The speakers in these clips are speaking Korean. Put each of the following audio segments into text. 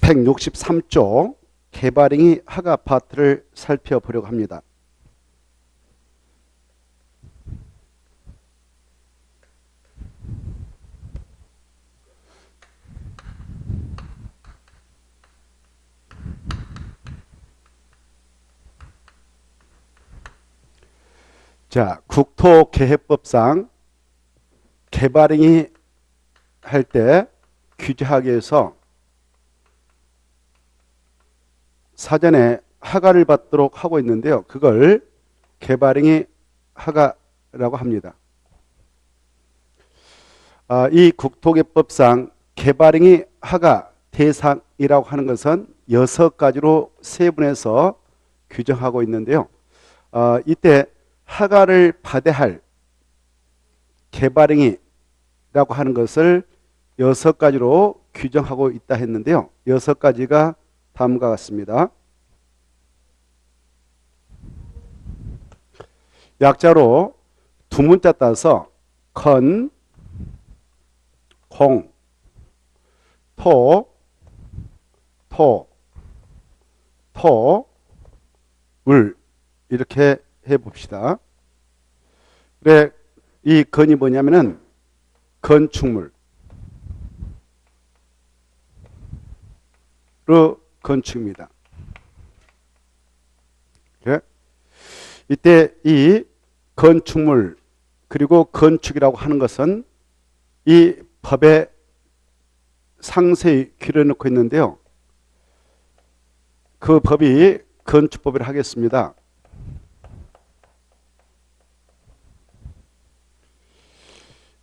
163조 개발행위 허가 아파트를 살펴보려고 합니다. 자, 국토계획법상 개발행위 할 때 규제하기 위해서 사전에 허가를 받도록 하고 있는데요. 그걸 개발행위 허가라고 합니다. 이 국토계획법상 개발행위 허가 대상이라고 하는 것은 6가지로 세분해서 규정하고 있는데요. 이때 허가를 받아야 할 개발행위라고 하는 것을 6가지로 규정하고 있다 했는데요. 6가지가 다음과 같습니다. 약자로 두 문자 따서 건, 공, 물 이렇게 해봅시다. 그래, 이 건이 뭐냐면은 건축물 로 건축입니다. 네? 이때 이 건축물 그리고 건축이라고 하는 것은 이 법에 상세히 길어놓고 있는데요. 그 법이 건축법이라 하겠습니다.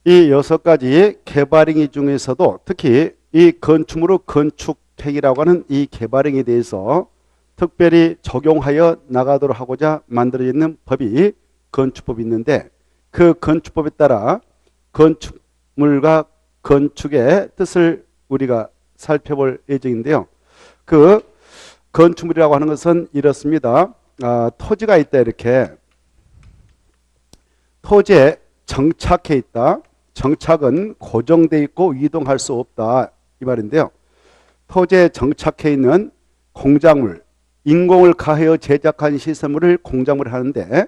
이 6가지 개발행위 중에서도 특히 이 건축물의 건축행위라고 하는 이 개발행위에 대해서 특별히 적용하여 나가도록 하고자 만들어져 있는 법이 건축법이 있는데, 그 건축법에 따라 건축물과 건축의 뜻을 우리가 살펴볼 예정인데요. 그 건축물이라고 하는 것은 이렇습니다. 토지가 있다, 이렇게 토지에 정착해 있다. 정착은 고정되어 있고 이동할 수 없다, 이 말인데요. 토지에 정착해 있는 공작물, 인공을 가하여 제작한 시설물을 공작물을 하는데,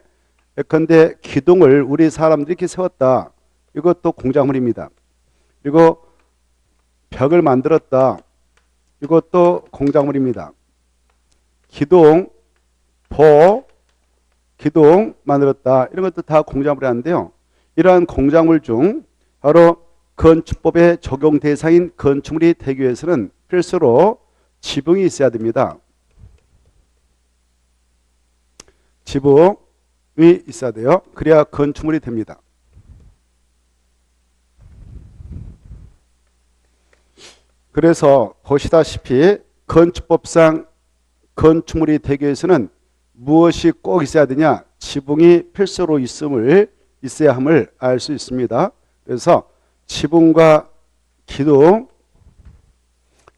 예컨대 기둥을 우리 사람들이 이렇게 세웠다. 이것도 공작물입니다. 그리고 벽을 만들었다. 이것도 공작물입니다. 기둥 만들었다. 이런 것도 다 공작물이 하는데요. 이러한 공작물 중 바로 건축법의 적용 대상인 건축물이 되기 위해서는 필수로 지붕이 있어야 됩니다. 지붕이 있어야 돼요. 그래야 건축물이 됩니다. 그래서 보시다시피 건축법상 건축물이 되기 위해서는 무엇이 꼭 있어야 되냐? 지붕이 필수로 있어야 함을 알 수 있습니다. 그래서 지붕과 기둥,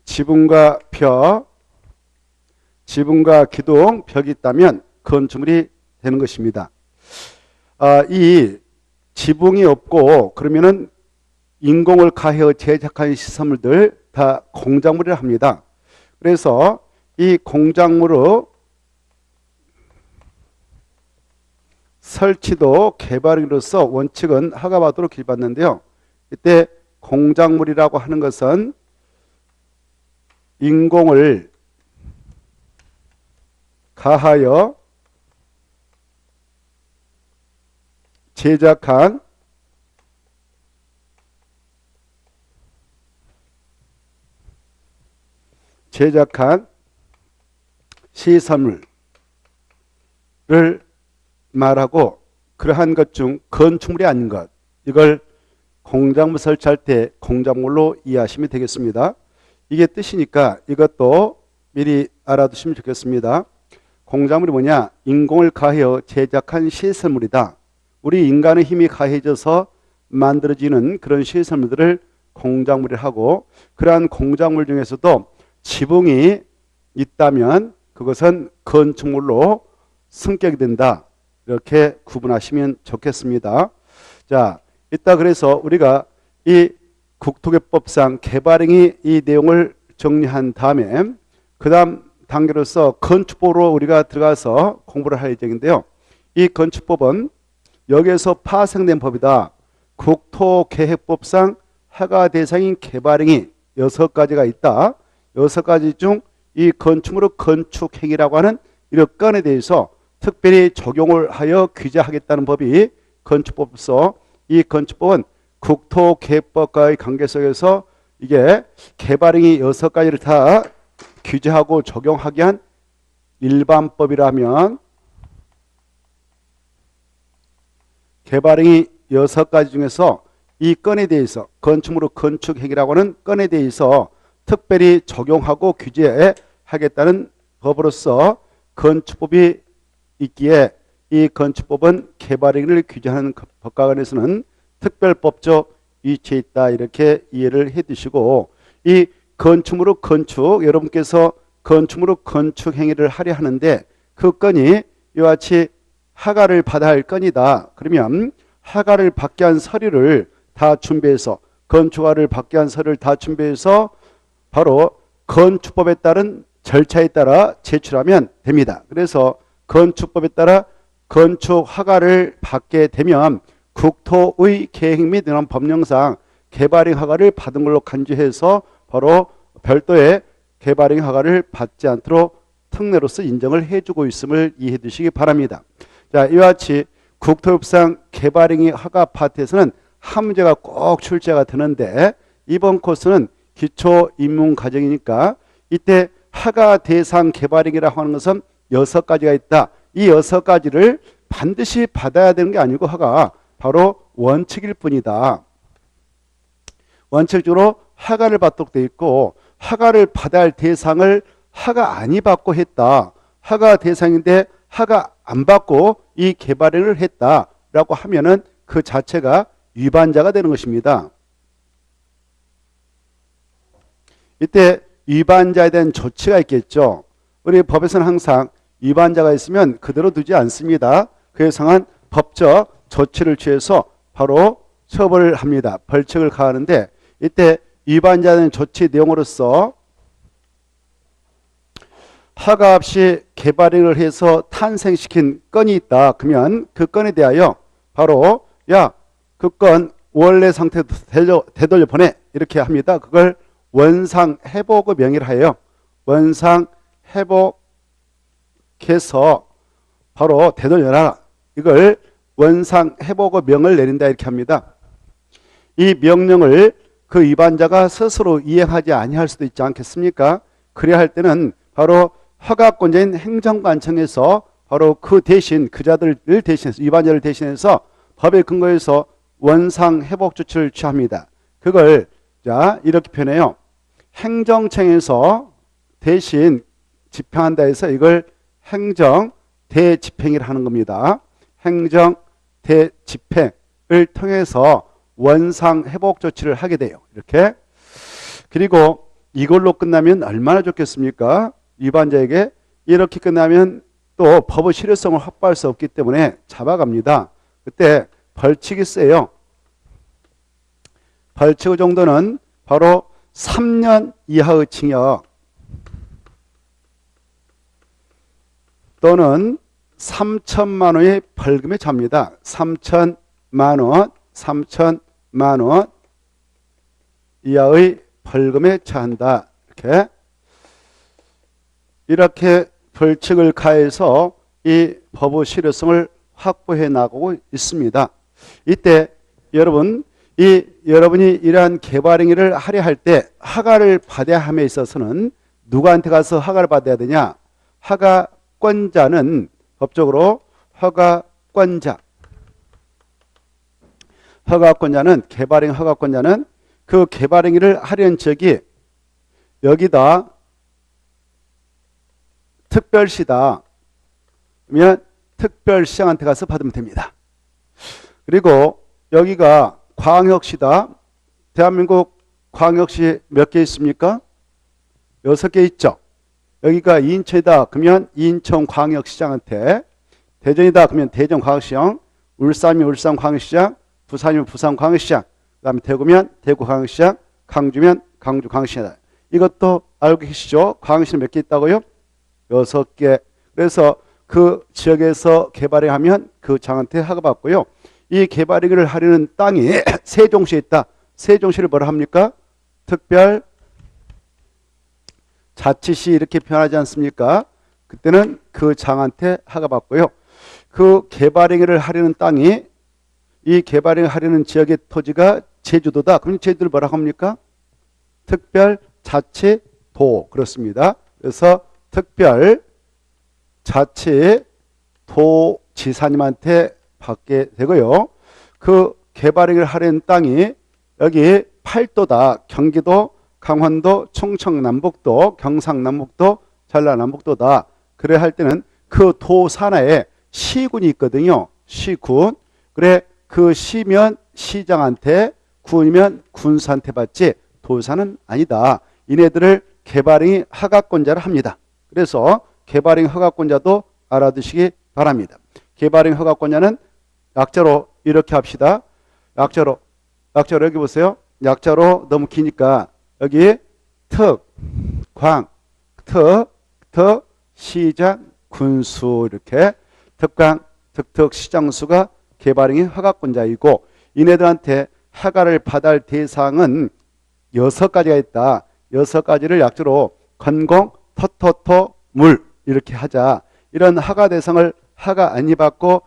지붕과 기둥, 벽이 있다면 건축물이 되는 것입니다. 이 지붕이 없고 그러면은 인공을 가하여 제작한 시설물들 다 공작물이라 합니다. 그래서 이 공작물의 설치도 개발행위로서 원칙은 허가받도록 길받는데요. 이때 공작물이라고 하는 것은 인공을 가하여 제작한 시설물을 말하고, 그러한 것 중 건축물이 아닌 것, 이걸 공작물 설치할 때 공작물로 이해하시면 되겠습니다. 이게 뜻이니까 이것도 미리 알아두시면 좋겠습니다. 공작물이 뭐냐? 인공을 가하여 제작한 시설물이다. 우리 인간의 힘이 가해져서 만들어지는 그런 시설물들을 공작물이라고 하고, 그러한 공작물 중에서도 지붕이 있다면 그것은 건축물로 승격이 된다. 이렇게 구분하시면 좋겠습니다. 자, 이따 그래서 우리가 이 국토개법상 개발행위 이 내용을 정리한 다음에 그 다음 단계로서 건축법으로 우리가 들어가서 공부를 할 예정인데요. 이 건축법은 여기에서 파생된 법이다. 국토계획법상 허가 대상인 개발행위 6가지가 있다. 6가지 중 이 건축물의 건축행위라고 하는 이런 건에 대해서 특별히 적용을 하여 규제하겠다는 법이 건축법으로서 이 건축법은 국토계획법과의 관계 속에서 이게 개발행위 6가지를 다 규제하고 적용하게 한 일반법이라면 개발행위 6가지 중에서 이 건에 대해서 건축물의 건축행위라고 하는 건에 대해서 특별히 적용하고 규제하겠다는 법으로서 건축법이 있기에 이 건축법은 개발행위를 규제하는 법과 관해서는 특별법적 위치에 있다. 이렇게 이해를 해 두시고 이 건축물의 건축 여러분께서 건축물의 건축행위를 하려 하는데 그 건이 이와 같이 허가를 받아야 할 건이다. 그러면 허가를 받게 한 서류를 다 준비해서 건축허가를 받게 한 서류를 다 준비해서 바로 건축법에 따른 절차에 따라 제출하면 됩니다. 그래서 건축법에 따라 건축허가를 받게 되면 국토의 계획 및 이런 법령상 개발행 허가를 받은 걸로 간주해서 바로 별도의 개발행 허가를 받지 않도록 특례로서 인정을 해주고 있음을 이해해 두시기 바랍니다. 자, 이와 같이 국토법상 개발행위 허가 파트에서는 한 문제가 꼭 출제가 되는데 이번 코스는 기초 입문 과정이니까 이때 허가 대상 개발행위라고 하는 것은 6가지가 있다. 이 6가지를 반드시 받아야 되는 게 아니고 허가 바로 원칙일 뿐이다. 원칙적으로 허가를 받도록 돼 있고 허가를 받아야 할 대상을 허가 아니 받고 했다. 허가 대상인데 허가 안 받고 이 개발행위를 했다라고 하면은 그 자체가 위반자가 되는 것입니다. 이때 위반자에 대한 조치가 있겠죠. 우리 법에서는 항상 위반자가 있으면 그대로 두지 않습니다. 그에 상한 법적 조치를 취해서 바로 처벌을 합니다. 벌칙을 가하는데 이때 위반자에 대한 조치 내용으로서 허가 없이 개발행위를 해서 탄생시킨 건이 있다. 그러면 그 건에 대하여 바로 야, 그 건 원래 상태로 되돌려 보내 이렇게 합니다. 그걸 원상 회복의 명의를 하여요. 원상 회복해서 바로 되돌려라. 이걸 원상 회복의 명을 내린다 이렇게 합니다. 이 명령을 그 위반자가 스스로 이행하지 아니할 수도 있지 않겠습니까? 그래야 할 때는 바로 허가권자인 행정관청에서 바로 그 대신 그자들을 대신해서 위반자를 대신해서 법에 근거해서 원상 회복 조치를 취합니다. 그걸 자 이렇게 표현해요. 행정청에서 대신 집행한다 해서 이걸 행정 대집행이라 하는 겁니다. 행정 대집행을 통해서 원상 회복 조치를 하게 돼요. 이렇게. 그리고 이걸로 끝나면 얼마나 좋겠습니까? 위반자에게 이렇게 끝나면 또 법의 실효성을 확보할 수 없기 때문에 잡아갑니다. 그때 벌칙이 세요. 벌칙의 정도는 바로 3년 이하의 징역 또는 3천만 원의 벌금에 처합니다. 3천만 원 이하의 벌금에 처한다. 이렇게 벌칙을 가해서 이 법의 실효성을 확보해 나가고 있습니다. 이때 여러분이 이러한 개발행위를 하려 할 때 허가를 받아야 함에 있어서는 누구한테 가서 허가를 받아야 되냐? 허가권자는 법적으로 허가권자는 개발행 허가권자는 그 개발행위를 하려는 지역이 여기다 특별시다. 그러면 특별시장한테 가서 받으면 됩니다. 그리고 여기가 광역시다. 대한민국 광역시 몇 개 있습니까? 6개 있죠. 여기가 인천이다. 그러면 인천광역시장한테, 대전이다. 그러면 대전광역시장, 울산이면 울산광역시장, 부산이면 부산광역시장, 그 다음에 대구면 대구광역시장, 강주면 강주광역시장. 이것도 알고 계시죠? 광역시는 몇 개 있다고요? 6개. 그래서 그 지역에서 개발행하면 그 장한테 허가받고요. 이 개발행위를 하려는 땅이 세종시에 있다. 세종시를 뭐라 합니까? 특별 자치시 이렇게 표현하지 않습니까? 그때는 그 장한테 허가받고요. 그 개발행위를 하려는 땅이 이 개발행위 하려는 지역의 토지가 제주도다. 그럼 제주도를 뭐라 합니까? 특별 자치도. 그렇습니다. 그래서 특별 자치도 지사님한테 받게 되고요. 그 개발행위를 하려는 땅이 여기 팔도다. 경기도, 강원도, 충청 남북도, 경상 남북도, 전라 남북도다. 그래 할 때는 그 도 산하에 시군이 있거든요. 시군. 그래 그 시면 시장한테, 군이면 군수한테 받지 도사는 아니다. 이네들을 개발행위 허가권자를 합니다. 그래서 개발행위 허가권자도 알아두시기 바랍니다. 개발행위 허가권자는 약자로 이렇게 합시다. 약자로 여기 보세요. 약자로 너무 기니까 여기 특, 광, 시장, 군수 이렇게 특광, 특특, 시장수가 개발행위 허가권자이고 이네들한테 허가를 받을 대상은 6가지가 있다. 6가지를 약자로 건공, 물 이렇게 하자. 이런 허가 대상을 허가 안 받고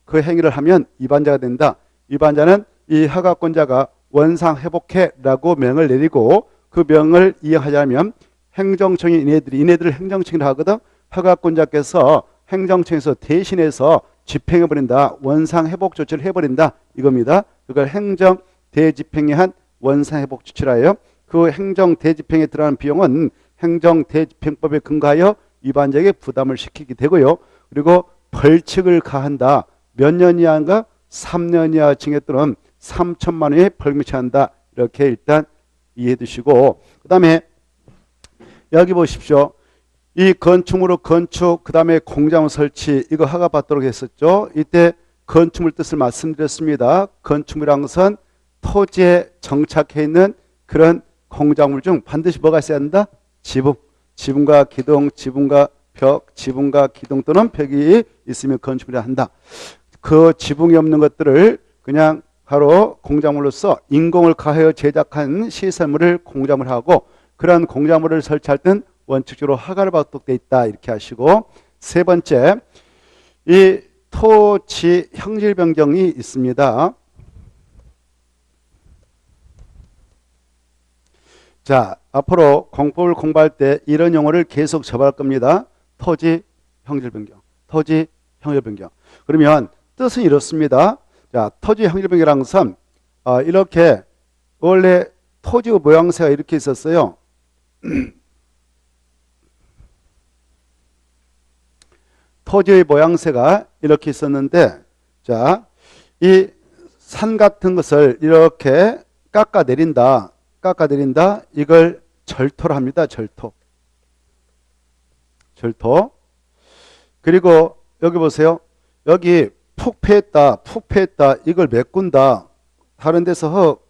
그 행위를 하면 위반자가 된다. 위반자는 이 허가권자가 원상회복해라고 명을 내리고 그 명을 이행하자면 행정청이 이네들을 행정청이라 하거든. 허가권자께서 행정청에서 대신해서 집행해버린다. 원상회복 조치를 해버린다. 이겁니다. 그걸 행정대집행에 한 원상회복 조치라 해요. 그 행정대집행에 들어가는 비용은 행정대집행법에 근거하여 위반자에게 부담을 시키게 되고요. 그리고 벌칙을 가한다. 몇 년 이하인가? 3년 이하 징역 또는 3천만 원의 벌금이 처한다. 이렇게 일단 이해해 두시고 그 다음에 여기 보십시오. 이 건축물로 건축, 그 다음에 공장물 설치 이거 허가받도록 했었죠. 이때 건축물 뜻을 말씀드렸습니다. 건축물이란 것은 토지에 정착해 있는 그런 공작물 중 반드시 뭐가 있어야 한다? 지붕. 지붕과 기둥, 지붕과 벽, 지붕과 기둥 또는 벽이 있으면 건축물이라 한다. 그 지붕이 없는 것들을 그냥 바로 공작물로서 인공을 가하여 제작한 시설물을 공작물하고 그러한 공작물을 설치할 땐 원칙적으로 허가를 받도록 돼 있다. 이렇게 하시고 세 번째, 이 토지 형질 변경이 있습니다. 자, 앞으로 공법을 공부할 때 이런 용어를 계속 접할 겁니다. 토지 형질 변경, 토지 형질 변경. 그러면 뜻은 이렇습니다. 자, 토지 형질 변경이라는 것은 이렇게 원래 토지의 모양새가 이렇게 있었어요. 토지의 모양새가 이렇게 있었는데, 자, 이 산 같은 것을 이렇게 깎아내린다. 이걸 절토를 합니다. 절토. 그리고 여기 보세요. 여기 푹 패했다. 이걸 메꾼다. 다른 데서 흙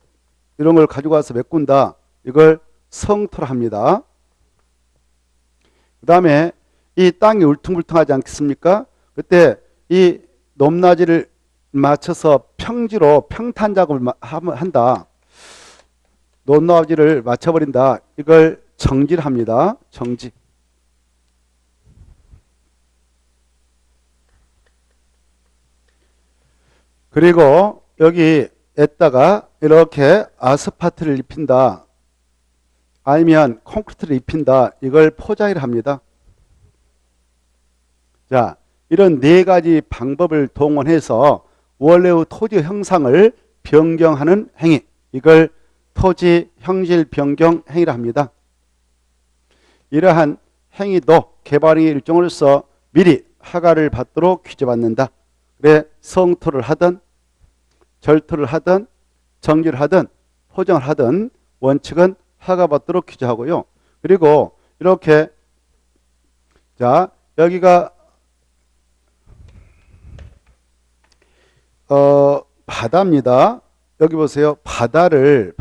이런 걸 가지고 와서 메꾼다. 이걸 성토를 합니다. 그 다음에 이 땅이 울퉁불퉁하지 않겠습니까? 그때 이 높낮이를 맞춰서 평지로 평탄 작업을 한다. 높낮이를 맞춰버린다. 이걸 정지를 합니다. 정지. 그리고 여기에다가 이렇게 아스파트를 입힌다. 아니면 콘크리트를 입힌다. 이걸 포자기를 합니다. 자, 이런 네 가지 방법을 동원해서 원래의 토지 형상을 변경하는 행위. 이걸 토지 형질 변경 행위라 합니다. 이러한 행위도 개발행위 일종으로서 미리 허가를 받도록 규제받는다. 그래 성토를 하든 절토를 하든 정지를 하든 포장을 하든 원칙은 허가받도록 규제하고요. 그리고 이렇게 자 여기가 바다입니다. 여기 보세요. 바다를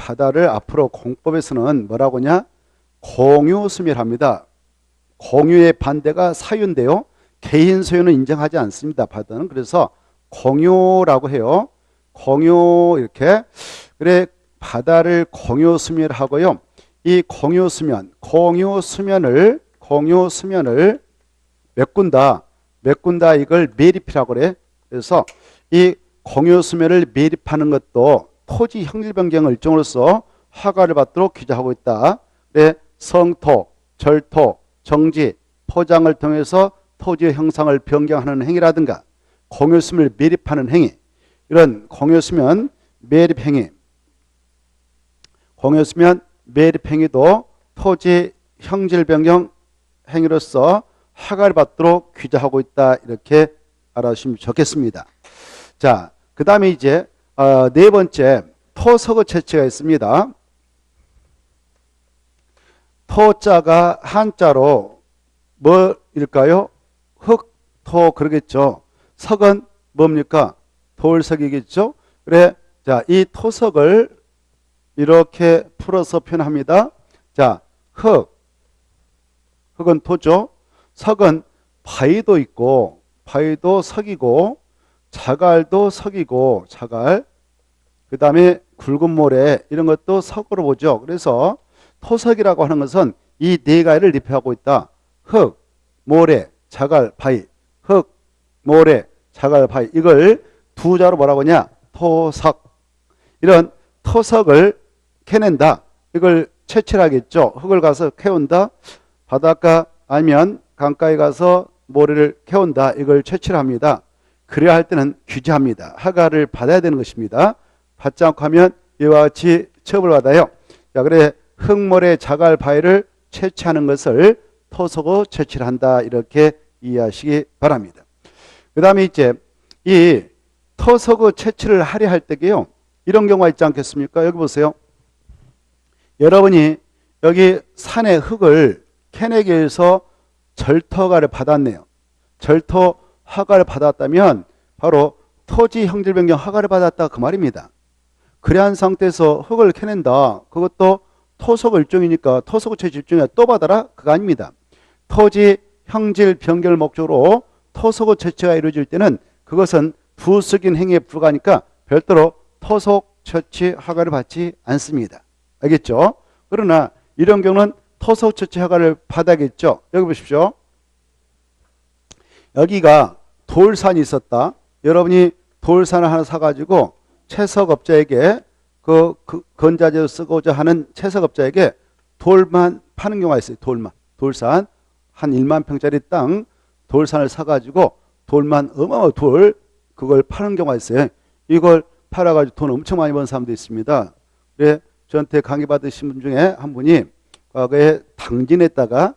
앞으로 공법에서는 뭐라고 하냐? 공유수멸합니다. 공유의 반대가 사유인데요. 개인 소유는 인정하지 않습니다. 바다는. 그래서 공유라고 해요. 공유 이렇게. 그래 바다를 공유수멸하고요. 이 공유수면을 메꾼다 이걸 매립이라고 그래. 그래서 이 공유수면을 매립하는 것도 토지 형질 변경 일종으로서 허가를 받도록 규정하고 있다. 네, 성토, 절토, 정지, 포장을 통해서 토지의 형상을 변경하는 행위라든가 공유수면을 매립하는 행위, 이런 공유수면 매립 행위도 토지 형질 변경 행위로서 허가를 받도록 규정하고 있다. 이렇게 알아주시면 좋겠습니다. 자, 그 다음에 이제 네 번째 토석의 채취가 있습니다. 토자가 한자로 뭐일까요? 흑토 그러겠죠. 석은 뭡니까? 돌석이겠죠. 그래, 자, 이 토석을 이렇게 풀어서 표현합니다. 자, 흑은 토죠. 석은 바위도 있고, 바위도 석이고, 자갈도 석이고, 자갈. 그 다음에 굵은 모래, 이런 것도 석으로 보죠. 그래서 토석이라고 하는 것은 이 네 가지를 대표하고 있다. 흙, 모래, 자갈, 바위. 흙, 모래, 자갈, 바위. 이걸 두 자로 뭐라고 하냐? 토석. 이런 토석을 캐낸다. 이걸 채취를 하겠죠. 흙을 가서 캐온다. 바닷가 아니면 강가에 가서 모래를 캐온다. 이걸 채취를 합니다. 그래야 할 때는 규제합니다. 허가를 받아야 되는 것입니다. 받지 않고 하면 이와 같이 처벌받아요. 자, 그래 흙모래 자갈 바위를 채취하는 것을 토석으로 채취를 한다. 이렇게 이해하시기 바랍니다. 그 다음에 이제 이 토석의 채취를 하려 할 때게요. 이런 경우가 있지 않겠습니까? 여기 보세요. 여러분이 여기 산의 흙을 캐내기 위해서 절토허가를 받았네요. 절토 허가를 받았다면 바로 토지 형질 변경 허가를 받았다 그 말입니다. 그러한 상태에서 흙을 캐낸다. 그것도 토석 일종이니까 토석 채취 일종이야. 또 받아라? 그거 아닙니다. 토지 형질 변경을 목적으로 토석 채취가 이루어질 때는 그것은 부수적인 행위에 불과하니까 별도로 토석 채취 허가를 받지 않습니다. 알겠죠? 그러나 이런 경우는 토석 채취 허가를 받아야겠죠. 여기 보십시오. 여기가 돌산이 있었다. 여러분이 돌산을 하나 사가지고 채석업자에게 그 건자재로 쓰고자 하는 채석업자에게 돌만 파는 경우가 있어요. 돌산 한 1만 평짜리 땅 돌산을 사가지고 돌만 어마어마한 돌 그걸 파는 경우가 있어요. 이걸 팔아가지고 돈 엄청 많이 번 사람도 있습니다. 그래 저한테 강의 받으신 분 중에 한 분이 과거에 당진에다가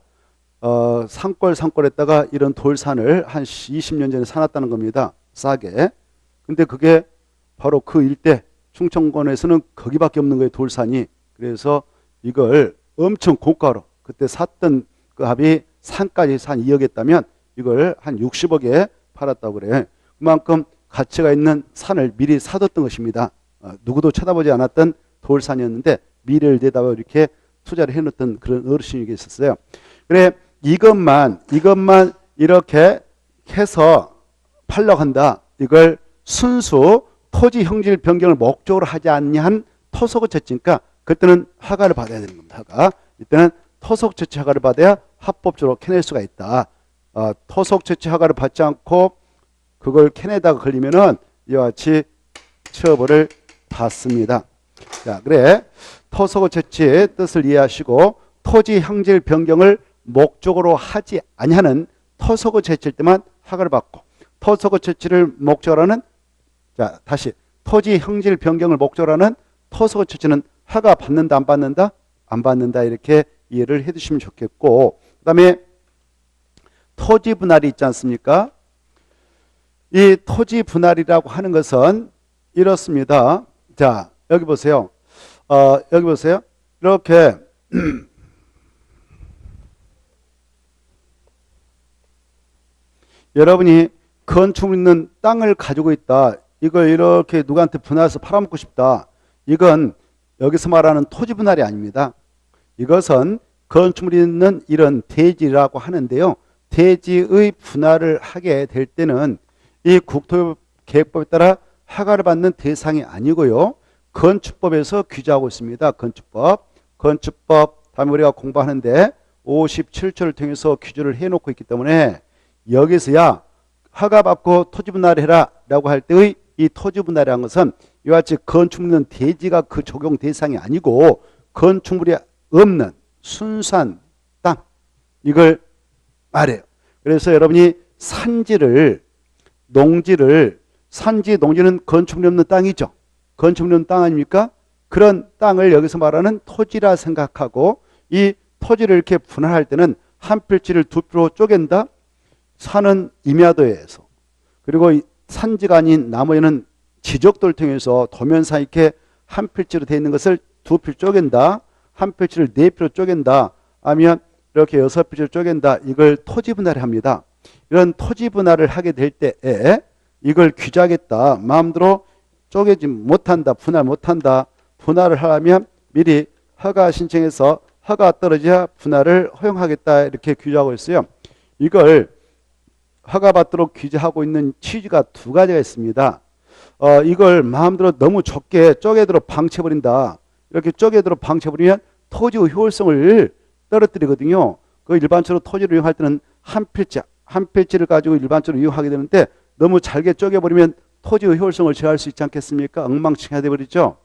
산골에다가 이런 돌산을 한 20년 전에 사놨다는 겁니다. 싸게. 근데 그게 바로 그 일대 충청권에서는 거기밖에 없는 거예요. 돌산이. 그래서 이걸 엄청 고가로 그때 샀던 그 합이 산까지 산 2억이었다면 이걸 한 60억에 팔았다고 그래요. 그만큼 가치가 있는 산을 미리 사뒀던 것입니다. 누구도 쳐다보지 않았던 돌산이었는데 미래를 내다봐 이렇게 투자를 해놓던 그런 어르신이 계셨어요. 그래 이것만 이렇게 해서 팔려고 한다. 이걸 순수 토지 형질 변경을 목적으로 하지 않냐한 토속 채취니까 그때는 허가를 받아야 되는 겁니다. 허가. 이때는 토속 채취 허가를 받아야 합법적으로 캐낼 수가 있다. 토속 채취 허가를 받지 않고 그걸 캐내다가 걸리면은 이와 같이 처벌을 받습니다. 자, 그래 토속 채취의 뜻을 이해하시고 토지 형질 변경을 목적으로 하지 아니하는 토속 채취일 때만 허가를 받고 토속 채취를 목적으로 하는 자 다시 토지 형질 변경을 목적으로 하는 토속 채취는 허가 받는다 안 받는다? 안 받는다 이렇게 이해를 해 두시면 좋겠고 그 다음에 토지 분할이 있지 않습니까? 이 토지 분할이라고 하는 것은 이렇습니다. 자 여기 보세요. 여기 보세요. 이렇게 여러분이 건축물 있는 땅을 가지고 있다. 이걸 이렇게 누구한테 분할해서 팔아먹고 싶다. 이건 여기서 말하는 토지 분할이 아닙니다. 이것은 건축물이 있는 이런 대지라고 하는데요. 대지의 분할을 하게 될 때는 이 국토계획법에 따라 허가를 받는 대상이 아니고요. 건축법에서 규정하고 있습니다. 건축법 다음에 우리가 공부하는데 57조를 통해서 규정을 해놓고 있기 때문에 여기서야 허가받고 토지 분할을 해라 라고 할 때의 이 토지 분할이라는 것은 이와 같이 건축물은 대지가 그 적용 대상이 아니고 건축물이 없는 순수한 땅 이걸 말해요. 그래서 여러분이 산지를 산지 농지는 건축물이 없는 땅이죠. 건축물이 없는 땅 아닙니까? 그런 땅을 여기서 말하는 토지라 생각하고 이 토지를 이렇게 분할할 때는 한 필지를 두 필로 쪼갠다. 산은 임야도에서 그리고 산지가 아닌 나머지는 지적도를 통해서 도면상 이렇게 한 필지로 되어 있는 것을 두 필 쪼갠다. 한 필지를 네 필로 쪼갠다. 아니면 이렇게 여섯 필지로 쪼갠다. 이걸 토지 분할을 합니다. 이런 토지 분할을 하게 될 때에 이걸 규정하겠다. 마음대로 쪼개지 못한다. 분할 못한다. 분할을 하려면 미리 허가 신청해서 허가 떨어져야 분할을 허용하겠다. 이렇게 규정하고 있어요. 이걸 허가받도록 규정하고 있는 취지가 두 가지가 있습니다. 이걸 마음대로 너무 좁게 쪼개도록 방치해버린다. 이렇게 쪼개도록 방치해버리면 토지의 효율성을 떨어뜨리거든요. 그 일반적으로 토지를 이용할 때는 한 필지를 가지고 일반적으로 이용하게 되는데 너무 잘게 쪼개버리면 토지의 효율성을 저해할 수 있지 않겠습니까? 엉망진창이 되어버리죠.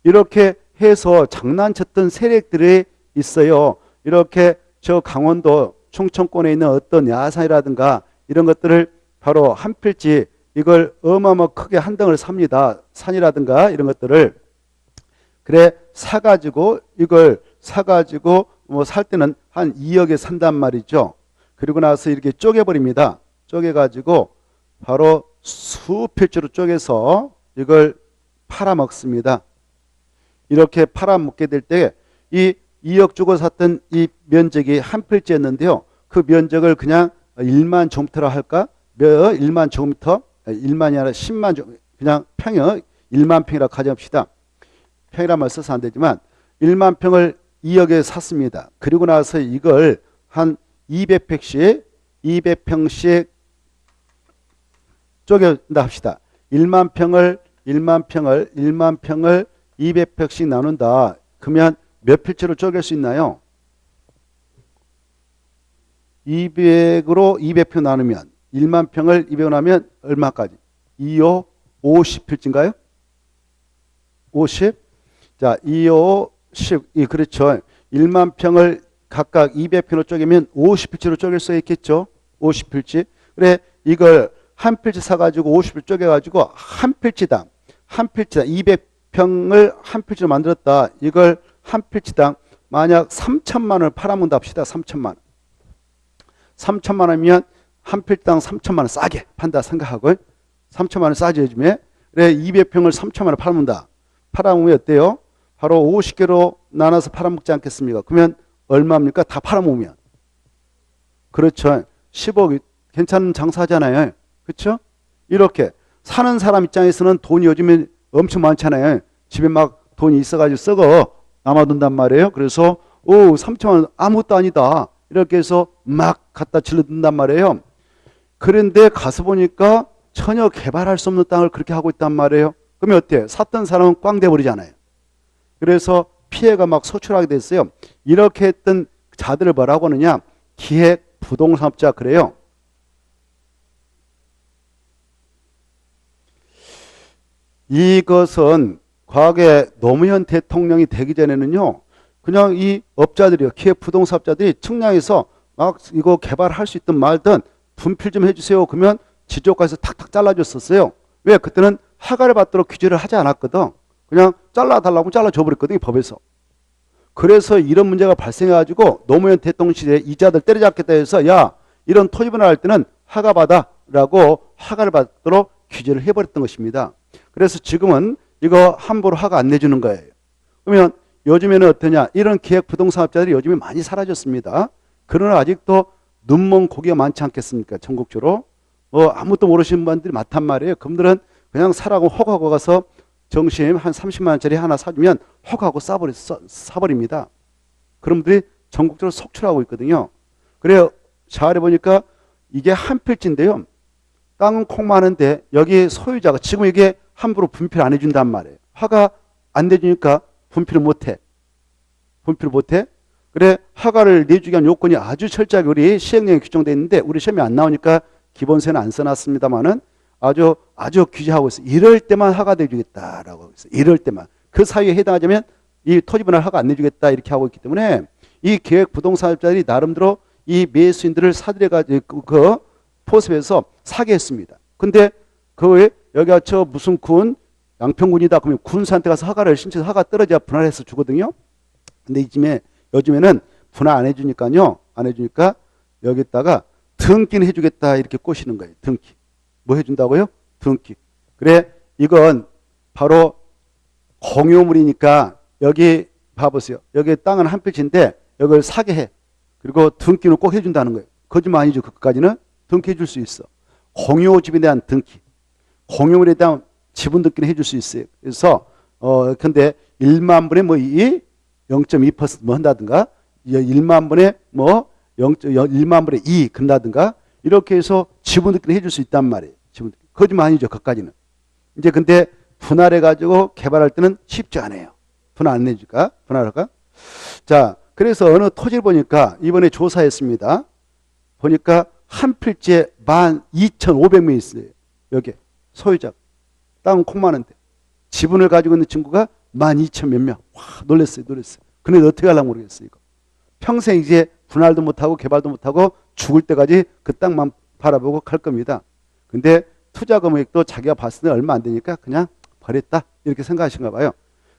이렇게 해서 장난쳤던 세력들이 있어요. 이렇게 저 강원도 충청권에 있는 어떤 야산이라든가 이런 것들을 바로 한 필지 이걸 어마어마 크게 한 덩을 삽니다. 산이라든가 이런 것들을 그래 사가지고 이걸 사가지고 뭐 살 때는 한 2억에 산단 말이죠. 그리고 나서 이렇게 쪼개버립니다. 쪼개가지고 바로 수필지로 쪼개서 이걸 팔아먹습니다. 이렇게 팔아먹게 될 때 이 2억 주고 샀던 이 면적이 한 필지였는데요. 그 면적을 그냥 1만 제곱미터라 할까? 1만 제곱미터? 1만이 아니라 10만 제곱 그냥 평형 1만 평이라고 가정합시다. 평이란 말 써서 안 되지만 1만 평을 2억에 샀습니다. 그리고 나서 이걸 한 200평씩 쪼개다 합시다. 1만 평을 200평씩 나눈다. 그러면 몇 필지로 쪼갤 수 있나요? 200으로 200평 나누면 1만 평을 200으로 나누면 얼마까지? 2호 50필지인가요? 50? 자, 2호 10. 그렇죠. 1만 평을 각각 200평으로 쪼개면 50필지로 쪼갤 수 있겠죠. 50필지. 그래 이걸 한 필지 사가지고 50필 쪼개가지고 한 필지당 200평을 한 필지로 만들었다. 이걸 한 필지당 만약 3천만 원을 팔아먹는다 합시다. 3천만 원. 3천만 원이면 한 필당 3천만 원 싸게 판다 생각하고 3천만 원 싸지 요즘에. 그래 200평을 3천만 원 팔아먹는다. 팔아먹으면 어때요? 바로 50개로 나눠서 팔아먹지 않겠습니까? 그러면 얼마입니까? 다 팔아먹으면. 그렇죠. 10억 괜찮은 장사잖아요. 그렇죠? 이렇게 사는 사람 입장에서는 돈이 요즘에 엄청 많잖아요. 집에 막 돈이 있어가지고 썩어 남아둔단 말이에요. 그래서 3천만 원 아무것도 아니다. 이렇게 해서 막 갖다 질러둔단 말이에요. 그런데 가서 보니까 전혀 개발할 수 없는 땅을 그렇게 하고 있단 말이에요. 그러면 어때요? 샀던 사람은 꽝 돼버리잖아요. 그래서 피해가 막 소출하게 됐어요. 이렇게 했던 자들을 뭐라고 하느냐? 기획 부동산업자 그래요. 이것은 과거에 노무현 대통령이 되기 전에는요. 그냥 이 업자들이요. 기획 부동산업자들이 측량해서 막 이거 개발할 수 있든 말든 분필 좀 해주세요. 그러면 지적과에서 탁탁 잘라줬었어요. 왜? 그때는 허가를 받도록 규제를 하지 않았거든. 그냥 잘라달라고 잘라줘 버렸거든요. 법에서. 그래서 이런 문제가 발생해가지고 노무현 대통령 시대에 이자들 때려잡겠다 해서 야 이런 토지 분할할 때는 허가 받아라고 허가를 받도록 규제를 해버렸던 것입니다. 그래서 지금은 이거 함부로 허가 안 내주는 거예요. 그러면 요즘에는 어떠냐? 이런 기획 부동산업자들이 요즘에 많이 사라졌습니다. 그러나 아직도 눈먼 고기가 많지 않겠습니까? 전국적으로. 아무것도 모르시는 분들이 많단 말이에요. 그분들은 그냥 사라고 허가하고 가서 정심 한 30만 원짜리 하나 사주면 허가하고 사버립니다. 그런 분들이 전국적으로 속출하고 있거든요. 그래요. 자료에 보니까 이게 한 필지인데요. 땅은 콩 많은데 여기 소유자가 지금 이게 함부로 분필 안 해준단 말이에요. 허가 안 내주니까 분필을 못해. 분필을 못해. 그래 허가를 내주기 위한 요건이 아주 철저하게 우리 시행령에 규정되어 있는데 우리 시험에 안 나오니까 기본세는 안 써놨습니다만은 아주 규제하고 있어요. 이럴 때만 허가 내주겠다라고 하고 있어요. 이럴 때만. 그 사유에 해당하자면 이 토지 분할 허가 안 내주겠다 이렇게 하고 있기 때문에 이 계획 부동산업자들이 나름대로 이 매수인들을 사들여가지고 그 포섭해서 사게 했습니다. 근데 그 여기가 저 무슨 군 양평군이다 그러면 군수한테 가서 허가를 신청해서 허가 떨어져야 분할해서 주거든요. 근데 요즘에는 분할 안 해주니까요. 안 해주니까 여기다가 등기는 해주겠다 이렇게 꼬시는 거예요. 등기. 뭐 해준다고요? 등기. 그래 이건 바로 공유물이니까 여기 봐보세요. 여기 땅은 한 필지인데 여기를 사게 해. 그리고 등기는 꼭 해준다는 거예요. 거짓말 아니죠. 그까지는 등기해 줄 수 있어. 공유집에 대한 등기. 공유물에 대한 지분 등기는 해줄 수 있어요. 그래서 근데 1만 분의 뭐 0.2% 뭐 한다든가 1만 분의 뭐 1만 분의 2 근다든가 이렇게 해서 지분 등기는 해줄 수 있단 말이에요. 지분 등기. 거짓말 아니죠. 그까지는. 이제 근데 분할해 가지고 개발할 때는 쉽지 않아요. 분할 안 내줄까? 분할할까? 자, 그래서 어느 토지를 보니까 이번에 조사했습니다. 보니까 한 필지에 12,500명이 있어요. 여기 소유자. 땅은 콩 많은데. 지분을 가지고 있는 친구가 12,000 몇 명. 와, 놀랬어요. 근데 어떻게 하려고 모르겠어요. 이거. 평생 이제 분할도 못하고 개발도 못하고 죽을 때까지 그 땅만 바라보고 갈 겁니다. 근데 투자 금액도 자기가 봤을 때 얼마 안 되니까 그냥 버렸다. 이렇게 생각하신가 봐요.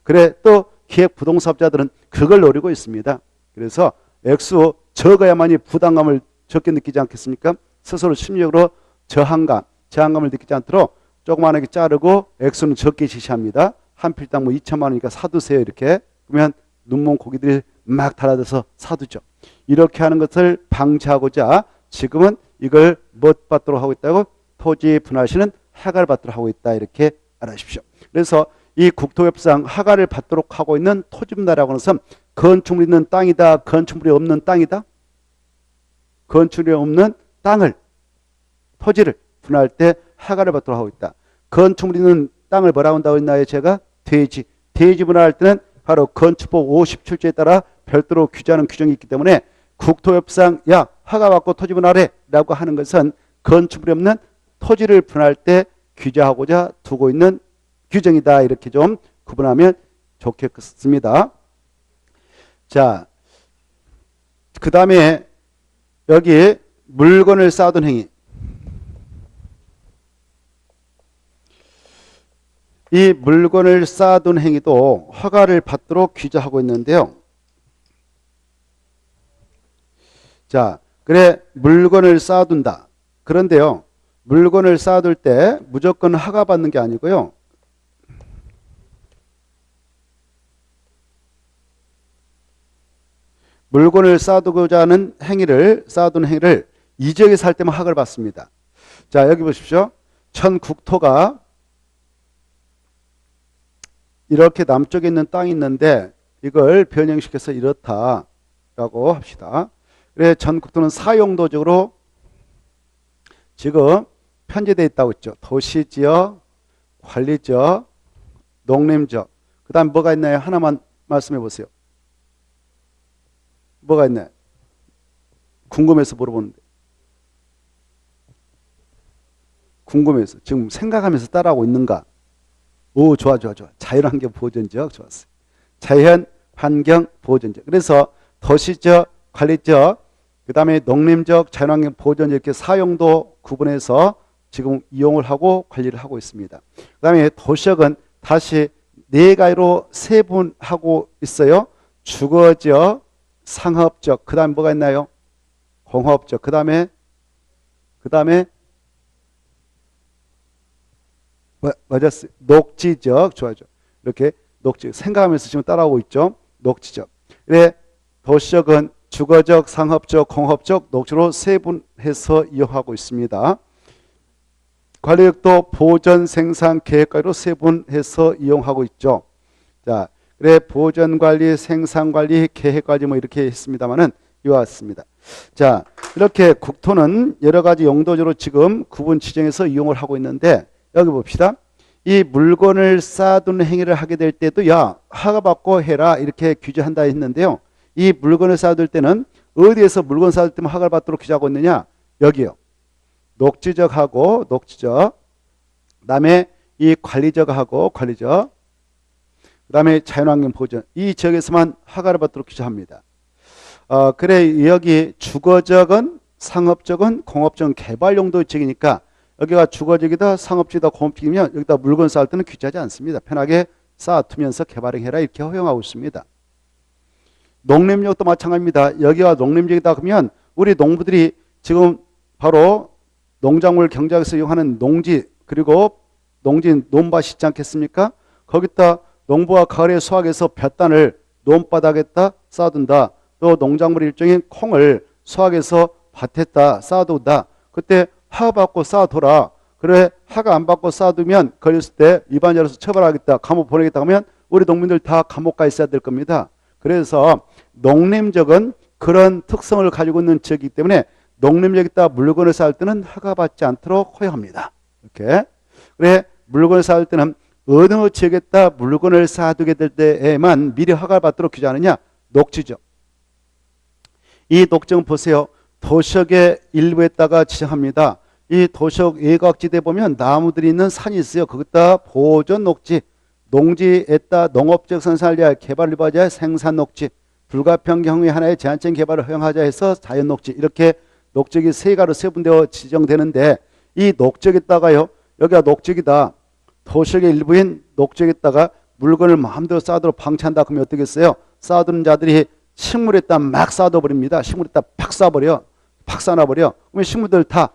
그래 또 기획 부동산업자들은 그걸 노리고 있습니다. 그래서 액수 적어야만이 부담감을 적게 느끼지 않겠습니까? 스스로 심리적으로 저항감을 느끼지 않도록 조그만하게 자르고 액수는 적게 지시합니다. 한 필당 뭐 2천만 원이니까 사두세요 이렇게. 그러면 눈먼 고기들이 막 달아들어서 사두죠. 이렇게 하는 것을 방지하고자 지금은 이걸 못 받도록 하고 있다고 토지 분할시는 허가를 받도록 하고 있다 이렇게 알아주십시오. 그래서 이 국토협상 허가를 받도록 하고 있는 토지 분할이라고 하는 것은 건축물이 있는 땅이다. 건축물이 없는 땅이다. 건축물이 없는 땅을 토지를 분할할 때 허가를 받도록 하고 있다. 건축물이 있는 땅을 뭐라고 한다고 했나요? 제가 대지 분할할 때는 바로 건축법 57조에 따라 별도로 규제하는 규정이 있기 때문에 국토협상 야 허가받고 토지 분할해 라고 하는 것은 건축물이 없는 토지를 분할할 때 규제하고자 두고 있는 규정이다. 이렇게 좀 구분하면 좋겠습니다. 자, 그 다음에 여기 물건을 쌓아둔 행위. 이 물건을 쌓아둔 행위도 허가를 받도록 규제하고 있는데요. 자, 그래 물건을 쌓아둔다. 그런데요. 물건을 쌓아둘 때 무조건 허가받는 게 아니고요. 물건을 쌓아두고자 하는 쌓아두는 행위를 이 지역에 살 때만 허가를 받습니다. 자, 여기 보십시오. 천 국토가 이렇게 남쪽에 있는 땅이 있는데 이걸 변형시켜서 이렇다라고 합시다. 그래 전 국토는 사용도적으로 지금 편제되어 있다고 했죠. 도시지역, 관리지역, 농림지역. 그 다음 뭐가 있나요? 하나만 말씀해 보세요. 뭐가 있나요? 궁금해서 물어보는데. 궁금해서. 지금 생각하면서 따라하고 있는가? 오, 좋아. 자연환경 보존지역 좋았어요. 자연환경 보존지역. 그래서 도시지역, 관리지역, 그 다음에 농림지역, 자연환경 보존지역 이렇게 사용도 구분해서 지금 이용을 하고 관리를 하고 있습니다. 그 다음에 도시역은 다시 네 가지로 세분하고 있어요. 주거지역, 상업지역, 그 다음에 뭐가 있나요? 공업지역, 그 다음에 맞았어요. 녹지지역, 좋아요. 이렇게 녹지 생각하면서 지금 따라오고 있죠. 녹지지역. 그래 도시역은 주거지역, 상업지역, 공업지역, 녹지로 세분해서 이용하고 있습니다. 관리역도 보전, 생산, 계획가로 세분해서 이용하고 있죠. 자, 그래 보전관리, 생산관리, 계획관리 뭐 이렇게 했습니다만은 이와 같습니다. 자, 이렇게 국토는 여러 가지 용도적으로 지금 구분 지정해서 이용을 하고 있는데 여기 봅시다. 이 물건을 쌓아두는 행위를 하게 될 때도 야 허가받고 해라 이렇게 규제한다 했는데요. 이 물건을 쌓아둘 때는 어디에서 물건 쌓을 때만 허가를 받도록 규제하고 있느냐? 여기요. 녹지적하고 녹지적, 그 다음에 이 관리적하고 관리적, 그 다음에 자연환경 보전, 이 지역에서만 허가를 받도록 규제합니다. 그래 여기 주거적은 상업적은 공업적은 개발 용도 지역이니까 여기가 주거지이다 상업지이다 공업지이면 여기다 물건 쌓을 때는 규제하지 않습니다. 편하게 쌓아두면서 개발해라 이렇게 허용하고 있습니다. 농림지역도 마찬가지입니다. 여기가 농림지역이다 그러면 우리 농부들이 지금 바로 농작물 경작에서 이용하는 농지 그리고 농지 논밭이 있지 않겠습니까? 거기다 농부가 가을에 수확해서 볕단을 논바닥에다 쌓아둔다. 또 농작물 일종인 콩을 수확해서 밭에다 쌓아둔다. 그때 하 받고 쌓아둬라. 그래 하가 안 받고 쌓아두면 걸렸을 때 위반자로서 처벌하겠다. 감옥 보내겠다 하면 우리 농민들 다 감옥 가 있어야 될 겁니다. 그래서 농림적은 그런 특성을 가지고 있는 지역이기 때문에 농림지역에다 물건을 쌓을 때는 허가받지 않도록 허용합니다. 이렇게. 그래 물건을 쌓을 때는 어느 지역에다 물건을 쌓아두게 될 때에만 미리 허가를 받도록 규제하느냐? 녹지적. 이 녹지는 보세요. 도시역의 일부에다가 지정합니다. 이 도시역 외곽지대 보면 나무들이 있는 산이 있어요. 거기다 보존 녹지, 농지에다 농업적 생산을 위하여 개발을 위하여 생산 녹지, 불가피한 경우에 하나의 제한적인 개발을 허용하자 해서 자연 녹지, 이렇게 녹지역이 세 가로 세분되어 지정되는데 이 녹지역에다가요. 여기가 녹지역이다. 도시역의 일부인 녹지역에다가 물건을 마음대로 쌓아도록 방치한다. 그러면 어떻겠어요? 쌓아두는 자들이 식물에다 막 쌓아둬버립니다. 식물에다 팍 쌓아버려. 팍 쌓아버려. 그러면 식물들 다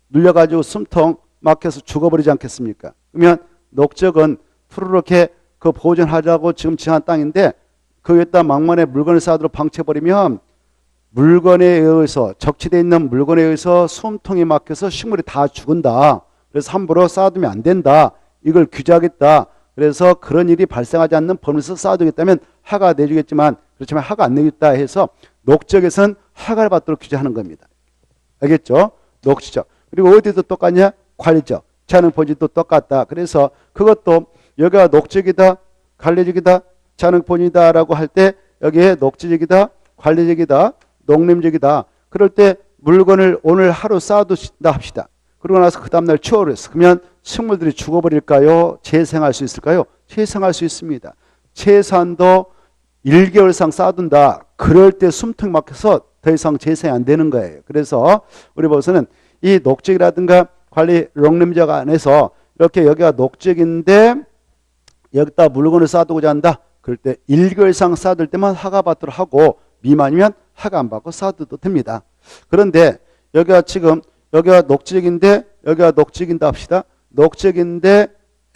눌려가지고 숨통 막혀서 죽어버리지 않겠습니까? 그러면 녹지역은 푸르렇게 그 보존하자고 지금 지정한 땅인데 그 위에다 막만에 물건을 쌓아도록 방치해버리면 물건에 의해서 적치되어 있는 물건에 의해서 숨통이 막혀서 식물이 다 죽은다. 그래서 함부로 쌓아두면 안 된다. 이걸 규제하겠다. 그래서 그런 일이 발생하지 않는 범위에서 쌓아두겠다면 하가 내주겠지만 그렇지만 하가 안 내겠다 해서 녹지역에서는 하가를 받도록 규제하는 겁니다. 알겠죠? 녹지적. 그리고 어디도 똑같냐? 관리적. 자연보전도 똑같다. 그래서 그것도 여기가 녹지역이다, 관리적이다, 자연보전이다라고 할 때 여기에 녹지적이다, 관리적이다, 농림적이다. 그럴 때 물건을 오늘 하루 쌓아두신다 합시다. 그러고 나서 그 다음날 추월을 했어. 그러면 식물들이 죽어버릴까요? 재생할 수 있을까요? 재생할 수 있습니다. 최소한도 1개월상 쌓아둔다. 그럴 때 숨통이 막혀서 더 이상 재생이 안 되는 거예요. 그래서 우리 보서는 이 녹지역이라든가 관리 농림지역 안에서 이렇게 여기가 녹지역인데 여기다 물건을 쌓아두고자 한다. 그럴 때 1개월 이상 쌓아둘 때만 허가 받도록 하고 미만이면 허가 안 받고 쌓아둬도 됩니다. 그런데 여기가 지금 여기가 녹지역인데 여기가 녹지역인다 합시다. 녹지역인데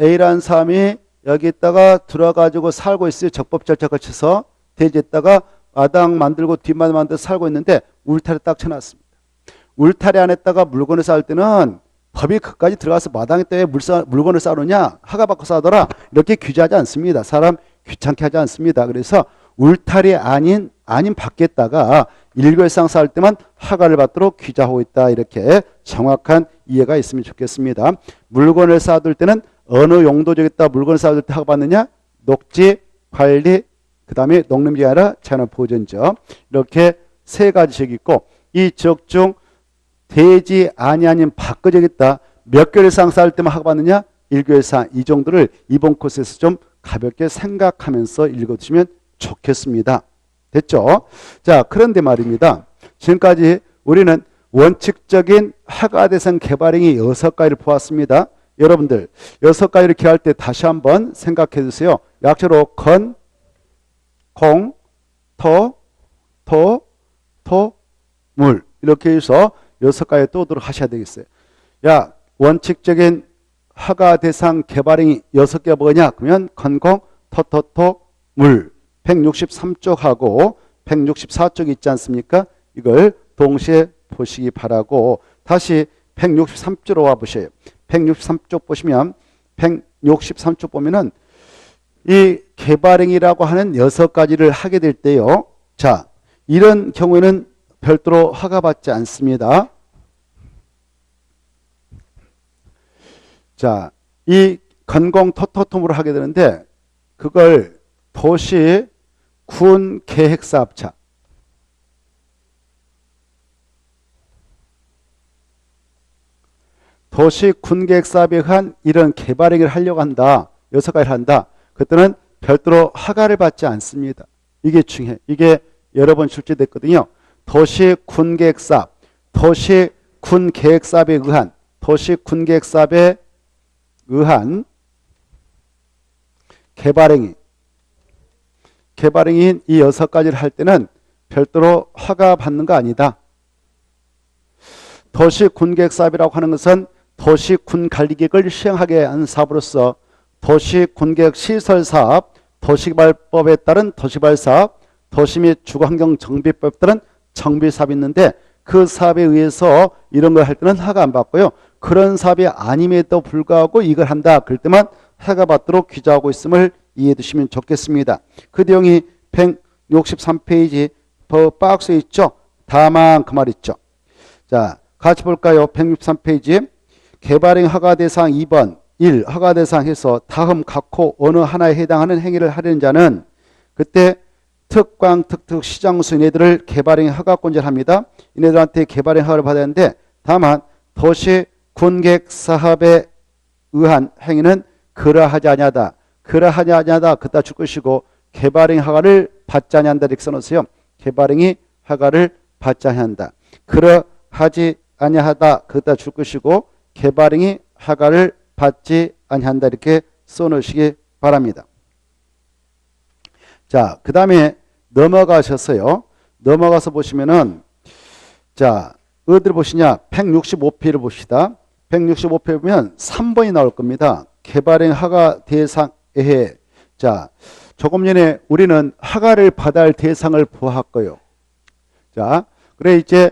A라는 사람이 여기에다가 들어가지고 살고 있어요. 적법 절차 거쳐서 대지에다가 마당 만들고 뒷마당 만들어 살고 있는데 울타리 딱 쳐놨습니다. 울타리 안에다가 물건을 쌓을 때는 법이 그까지 들어가서 마당에 때 물건을 쌓느냐 허가 받고 쌓아둬라 이렇게 규제하지 않습니다. 사람 귀찮게 하지 않습니다. 그래서 울타리 아닌 밖에다가 1개월 이상 쌓을 때만 허가를 받도록 규제하고 있다. 이렇게 정확한 이해가 있으면 좋겠습니다. 물건을 쌓아둘 때는 어느 용도적에다 물건을 쌓아둘 때 허가 받느냐? 녹지, 관리, 그 다음에 농림지가 아니라 자연보전적. 이렇게 세 가지 지역이 있고 이 지역 중 대지 아닌 밖지역에다 몇 개월 이상 쌓을 때만 허가 받느냐? 1개월 이상. 이 정도를 이번 코스에서 좀 가볍게 생각하면서 읽어주시면 좋겠습니다. 됐죠? 자, 그런데 말입니다. 지금까지 우리는 원칙적인 허가 대상 개발행위 6가지를 보았습니다. 여러분들 6가지를 기할 때 다시 한번 생각해 주세요. 약자로 건, 공, 토, 물 이렇게 해서 6가지 또 오도록 하셔야 되겠어요. 야, 원칙적인 허가 대상 개발행위 6개 뭐냐? 그러면 건공, 토, 물 163쪽하고 164쪽이 있지 않습니까? 이걸 동시에 보시기 바라고 다시 163쪽으로 와보세요. 163쪽 보시면 163쪽 보면은 이 개발행위라고 하는 6가지를 하게 될 때요. 자, 이런 경우에는 별도로 허가받지 않습니다. 자, 이 건공 토토톰으로 하게 되는데 그걸 도시 군 계획사업자, 도시 군 계획사업에 의한 이런 개발행위를 하려고 한다. 6가지를 한다. 그때는 별도로 허가를 받지 않습니다. 이게 중요해. 이게 여러 번 출제됐거든요. 도시 군 계획사업, 도시 군 계획사업에 의한, 도시 군 계획사업에 의한 개발행위, 개발행위인 이 6가지를 할 때는 별도로 허가 받는 거 아니다. 도시 군 계획사업이라고 하는 것은 도시 군 관리계획을 시행하게 하는 사업으로서 도시 군 계획 시설 사업, 도시개발법에 따른 도시개발 사업, 도시 및 주거환경 정비법에 따른 정비 사업이 있는데 그 사업에 의해서 이런 걸 할 때는 허가 안 받고요. 그런 사업이 아님에도 불구하고 이걸 한다. 그럴 때만 허가 받도록 규정하고 있음을 이해해 두시면 좋겠습니다. 그 내용이 163페이지 박스에 있죠. 다만 그 말 있죠. 자, 같이 볼까요? 163페이지 개발행 허가 대상 2번 1. 허가 대상 해서 다음 각호 어느 하나에 해당하는 행위를 하려는 자는 그때 특광 특특 시장수 이네들을 개발행 허가권자를 합니다. 이네들한테 개발행 허가를 받아야 하는데 다만 도시 군계획 사업에 의한 행위는 그러하지 아니하다. 그러하지 아니하다. 그따 줄 것이고 개발행 허가를 받지 아니한다. 이렇게 써놓으세요. 개발행위 허가를 받지 아니한다. 그러하지 아니하다. 그따 줄 것이고 개발행위 허가를 받지 아니한다. 이렇게 써놓으시기 바랍니다. 자, 그 다음에 넘어가셔서요. 넘어가서 보시면은 자, 어디를 보시냐? 165페이지를 봅시다. 165페이지 보면 3번이 나올 겁니다. 개발행 허가 대상에 자, 조금 전에 우리는 허가를 받아야 할 대상을 보았고요. 자, 그래 이제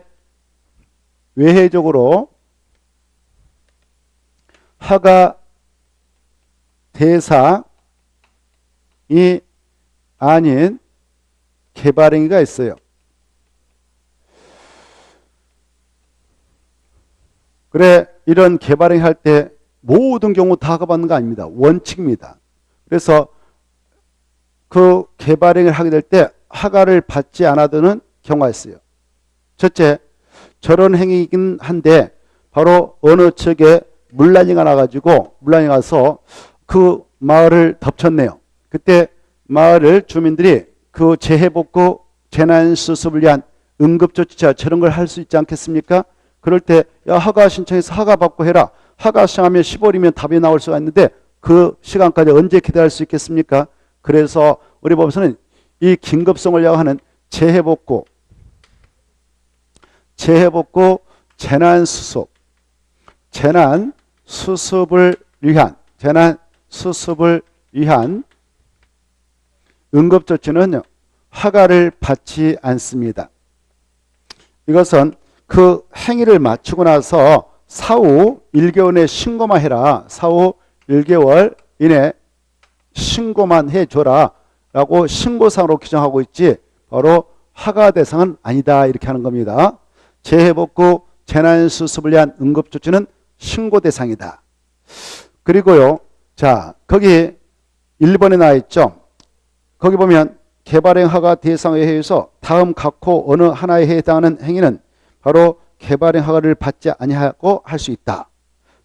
외해적으로 허가 대상이 아닌 개발행위가 있어요. 그래 이런 개발행위 할 때 모든 경우 다 허가받는 거 아닙니다. 원칙입니다. 그래서 그 개발행위를 하게 될 때 허가를 받지 않아도는 경우가 있어요. 첫째, 저런 행위이긴 한데 바로 어느 측에 물난리가 나가지고 물난리 가서 그 마을을 덮쳤네요. 그때 마을 주민들이 그 재해복구 재난수습을 위한 응급조치자 저런 걸 할 수 있지 않겠습니까? 그럴 때 야 허가 신청해서 허가 받고 해라. 허가 신청하면 10월이면 답이 나올 수가 있는데 그 시간까지 언제 기다릴 수 있겠습니까? 그래서 우리 법에서는 이 긴급성을 야구하는 재해복구 재난수습을 위한 응급조치는 허가를 받지 않습니다. 이것은 그 행위를 마치고 나서 사후 1개월 내에 신고만 해라. 사후 1개월 이내 신고만 해줘라 라고 신고상으로 규정하고 있지 바로 허가 대상은 아니다 이렇게 하는 겁니다. 재해복구 재난수습을 위한 응급조치는 신고 대상이다. 그리고요. 자, 거기 1번에 나와 있죠. 거기 보면 개발행 허가 대상에 의해서 다음 각호 어느 하나에 해당하는 행위는 바로 개발행 허가를 받지 아니하고 할 수 있다.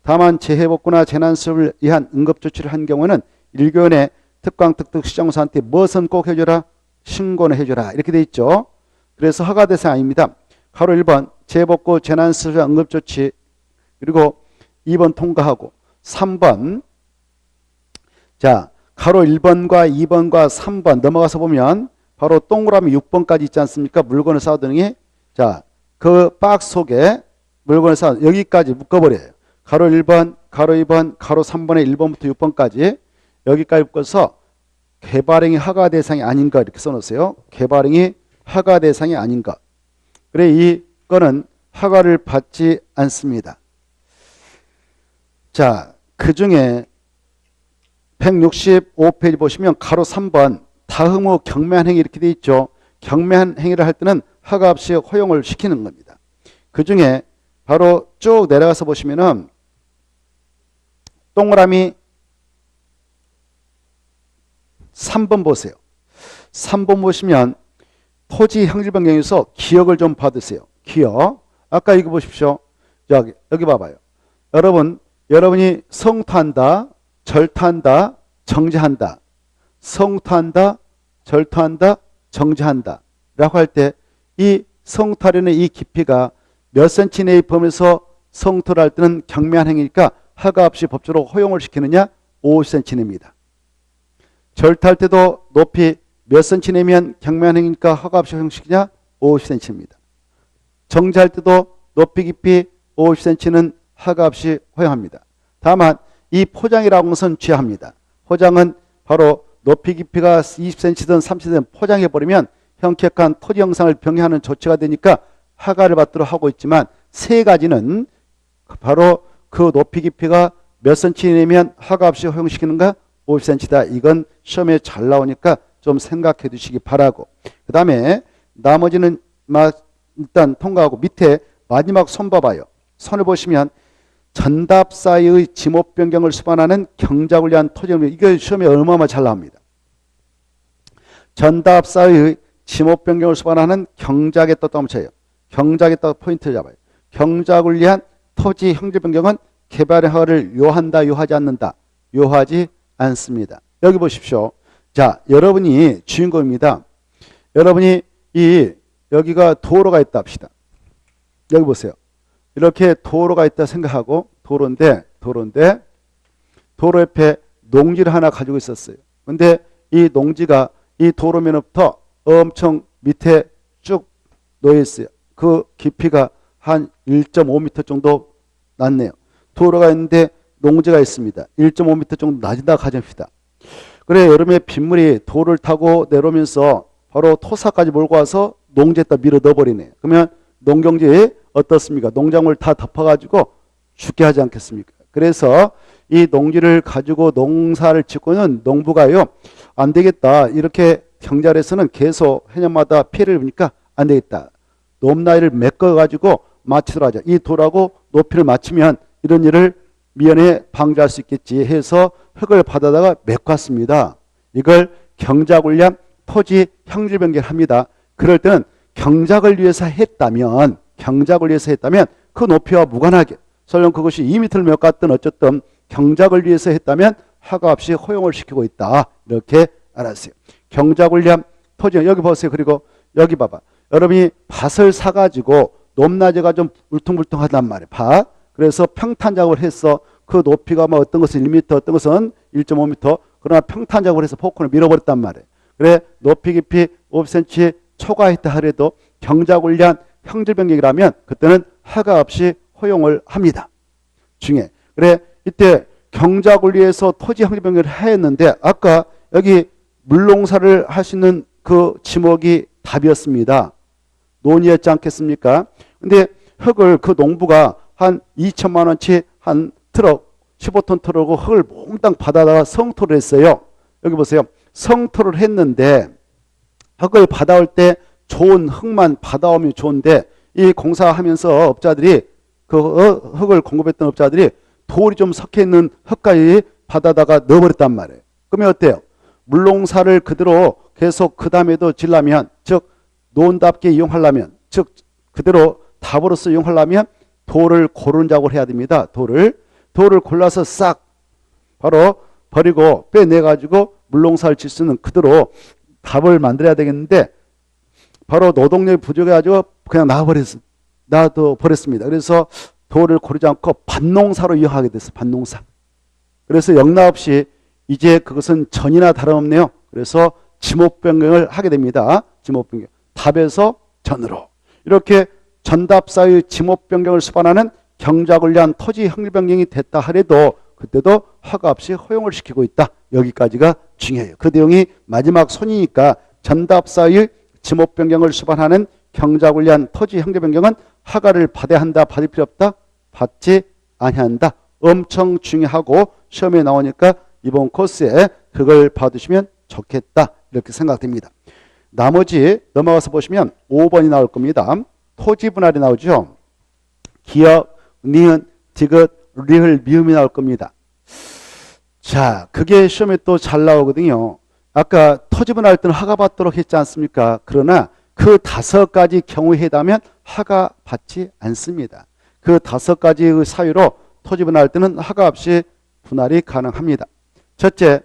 다만 재해복구나 재난수습을 위한 응급조치를 한 경우는 1개월 내 특광 특특 시장사한테 무엇은 꼭 해줘라? 신고는 해줘라. 이렇게 돼 있죠. 그래서 허가 대상 아닙니다. 가로 1번 재해복구 재난수습 응급조치 그리고 2번 통과하고 3번 자 가로 1번과 2번과 3번 넘어가서 보면 바로 동그라미 6번까지 있지 않습니까? 물건을 쌓아두는 게 자 그 박스 속에 물건을 쌓아 여기까지 묶어버려요. 가로 1번, 가로 2번, 가로 3번에 1번부터 6번까지 여기까지 묶어서 개발행위 허가 대상이 아닌 것 이렇게 써놓으세요. 개발행위 허가 대상이 아닌 것. 그래 이거는 허가를 받지 않습니다. 자, 그 중에 165페이지 보시면 가로 3번 다음 후 경매한 행위 이렇게 돼 있죠. 경매한 행위를 할 때는 허가 없이 허용을 시키는 겁니다. 그 중에 바로 쭉 내려가서 보시면은 동그라미 3번 보세요. 3번 보시면 토지 형질 변경에서 기억을 좀 받으세요. 기억. 아까 이거 보십시오. 여기 봐봐요. 여러분이 성토한다, 절토한다, 정지한다. 성토한다, 절토한다, 정지한다. 라고 할 때 이 성토하려는 이 깊이가 몇 센치 내의 범위에서 성토를 할 때는 경매한 행위니까 허가 없이 법적으로 허용을 시키느냐? 50cm 내입니다. 절토할 때도 높이 몇 센치 내면 경매한 행위니까 허가 없이 허용시키냐? 50cm입니다. 정지할 때도 높이 깊이 50cm는 허가 없이 허용합니다. 다만 이 포장이라는 것은 취합니다. 포장은 바로 높이 깊이가 20cm든 30cm든 포장해버리면 형격한 토지 형상을 병해하는 조치가 되니까 허가를 받도록 하고 있지만 세 가지는 바로 그 높이 깊이가 몇 cm 내면 허가 없이 허용시키는가? 50cm다. 이건 시험에 잘 나오니까 좀 생각해 두시기 바라고. 그 다음에 나머지는 일단 통과하고 밑에 마지막 손 봐봐요. 손을 보시면 전답 사이의 지목 변경을 수반하는 경작을 위한 토지 변경. 이거 시험에 얼마나 잘 나옵니다. 전답 사이의 지목 변경을 수반하는 경작에 떴다 하면 쳐요. 경작에 떴다 포인트를 잡아요. 경작을 위한 토지 형질 변경은 개발의 허가를 요한다, 요하지 않는다. 요하지 않습니다. 여기 보십시오. 자, 여러분이 주인공입니다. 여러분이 여기가 도로가 있다 합시다. 여기 보세요. 이렇게 도로가 있다 생각하고 도로 옆에 농지를 하나 가지고 있었어요. 근데 이 농지가 이 도로면부터 엄청 밑에 쭉 놓여 있어요. 그 깊이가 한 1.5m 정도 낮네요. 도로가 있는데 농지가 있습니다. 1.5m 정도 낮은다 가정합시다. 그래, 여름에 빗물이 도로를 타고 내려오면서 바로 토사까지 몰고 와서 농지에다 밀어 넣어버리네요. 그러면 농경지에 어떻습니까? 농작물 다 덮어가지고 죽게 하지 않겠습니까? 그래서 이 농지를 가지고 농사를 짓고는 농부가요, 안 되겠다. 이렇게 경작에서는 계속 해년마다 피해를 보니까 안 되겠다. 높나이를 메꿔가지고 맞추도록 하자. 이 돌하고 높이를 맞추면 이런 일을 미연에 방지할 수 있겠지 해서 흙을 받아다가 메꿨습니다. 이걸 경작을 위한 토지 형질 변경을 합니다. 그럴 때는 경작을 위해서 했다면 그 높이와 무관하게 설령 그것이 2m를 메꿨든 어쨌든 경작을 위해서 했다면 허가 없이 허용을 시키고 있다. 이렇게 알았어요. 경작을 위한 토지, 여기 보세요. 그리고 여기 봐봐. 여러분이 밭을 사가지고 높낮이가 좀 울퉁불퉁하단 말이에요. 밭. 그래서 평탄 작업을 했어. 그 높이가 뭐 어떤 것은 1m, 어떤 것은 1.5m. 그러나 평탄 작업을 해서 포크를 밀어버렸단 말이에요. 그래, 높이 깊이 5cm 초과했다 하더라도 경작을 위한 형질 변경이라면 그때는 허가 없이 허용을 합니다. 중에. 그래, 이때 경작을 위해서 토지 형질 변경을 했는데 아까 여기 물농사를 할 수 있는 그 지목이 답이었습니다. 논이었지 않겠습니까? 근데 흙을 그 농부가 한 2천만 원치 한 트럭, 15톤 트럭으로 흙을 몽땅 받아다가 성토를 했어요. 여기 보세요. 성토를 했는데 흙을 받아올 때 좋은 흙만 받아오면 좋은데 이 공사하면서 업자들이 그 흙을 공급했던 업자들이 돌이 좀 섞여 있는 흙까지 받아다가 넣어버렸단 말이에요. 그러면 어때요? 물농사를 그대로 계속 그 다음에도 지려면, 즉 논답게 이용하려면, 즉 그대로 답으로서 이용하려면 돌을 고르는 작업을 해야 됩니다. 돌을 골라서 싹 바로 버리고 빼내가지고 물농사를 질 수 있는 그대로 답을 만들어야 되겠는데 바로 노동력이 부족해가지고 그냥 놔둬 버렸습니다. 그래서 돌을 고르지 않고 밭농사로 이용하게 됐어요. 밭농사. 그래서 영락 없이 이제 그것은 전이나 다름없네요. 그래서 지목 변경을 하게 됩니다. 지목 변경. 답에서 전으로. 이렇게 전답 사이의 지목 변경을 수반하는 경작을 위한 토지 형질 변경이 됐다 하래도 그때도 허가 없이 허용을 시키고 있다. 여기까지가 중요해요. 그 내용이 마지막 손이니까 전답 사이의 지목 변경을 수반하는 경작을 위한 토지 형질 변경은 허가를 받아야 한다. 받을 필요 없다. 받지 아니한다. 엄청 중요하고 시험에 나오니까 이번 코스에 그걸 봐두시면 좋겠다 이렇게 생각됩니다. 나머지 넘어가서 보시면 5번이 나올 겁니다. 토지 분할이 나오죠. 기역, 니은, 디귿, 리을, 미음이 나올 겁니다. 자, 그게 시험에 또 잘 나오거든요. 아까 토지 분할 때는 허가 받도록 했지 않습니까? 그러나 그 5가지 경우에 해당하면 허가 받지 않습니다. 그 5가지의 사유로 토지 분할 때는 허가 없이 분할이 가능합니다. 첫째,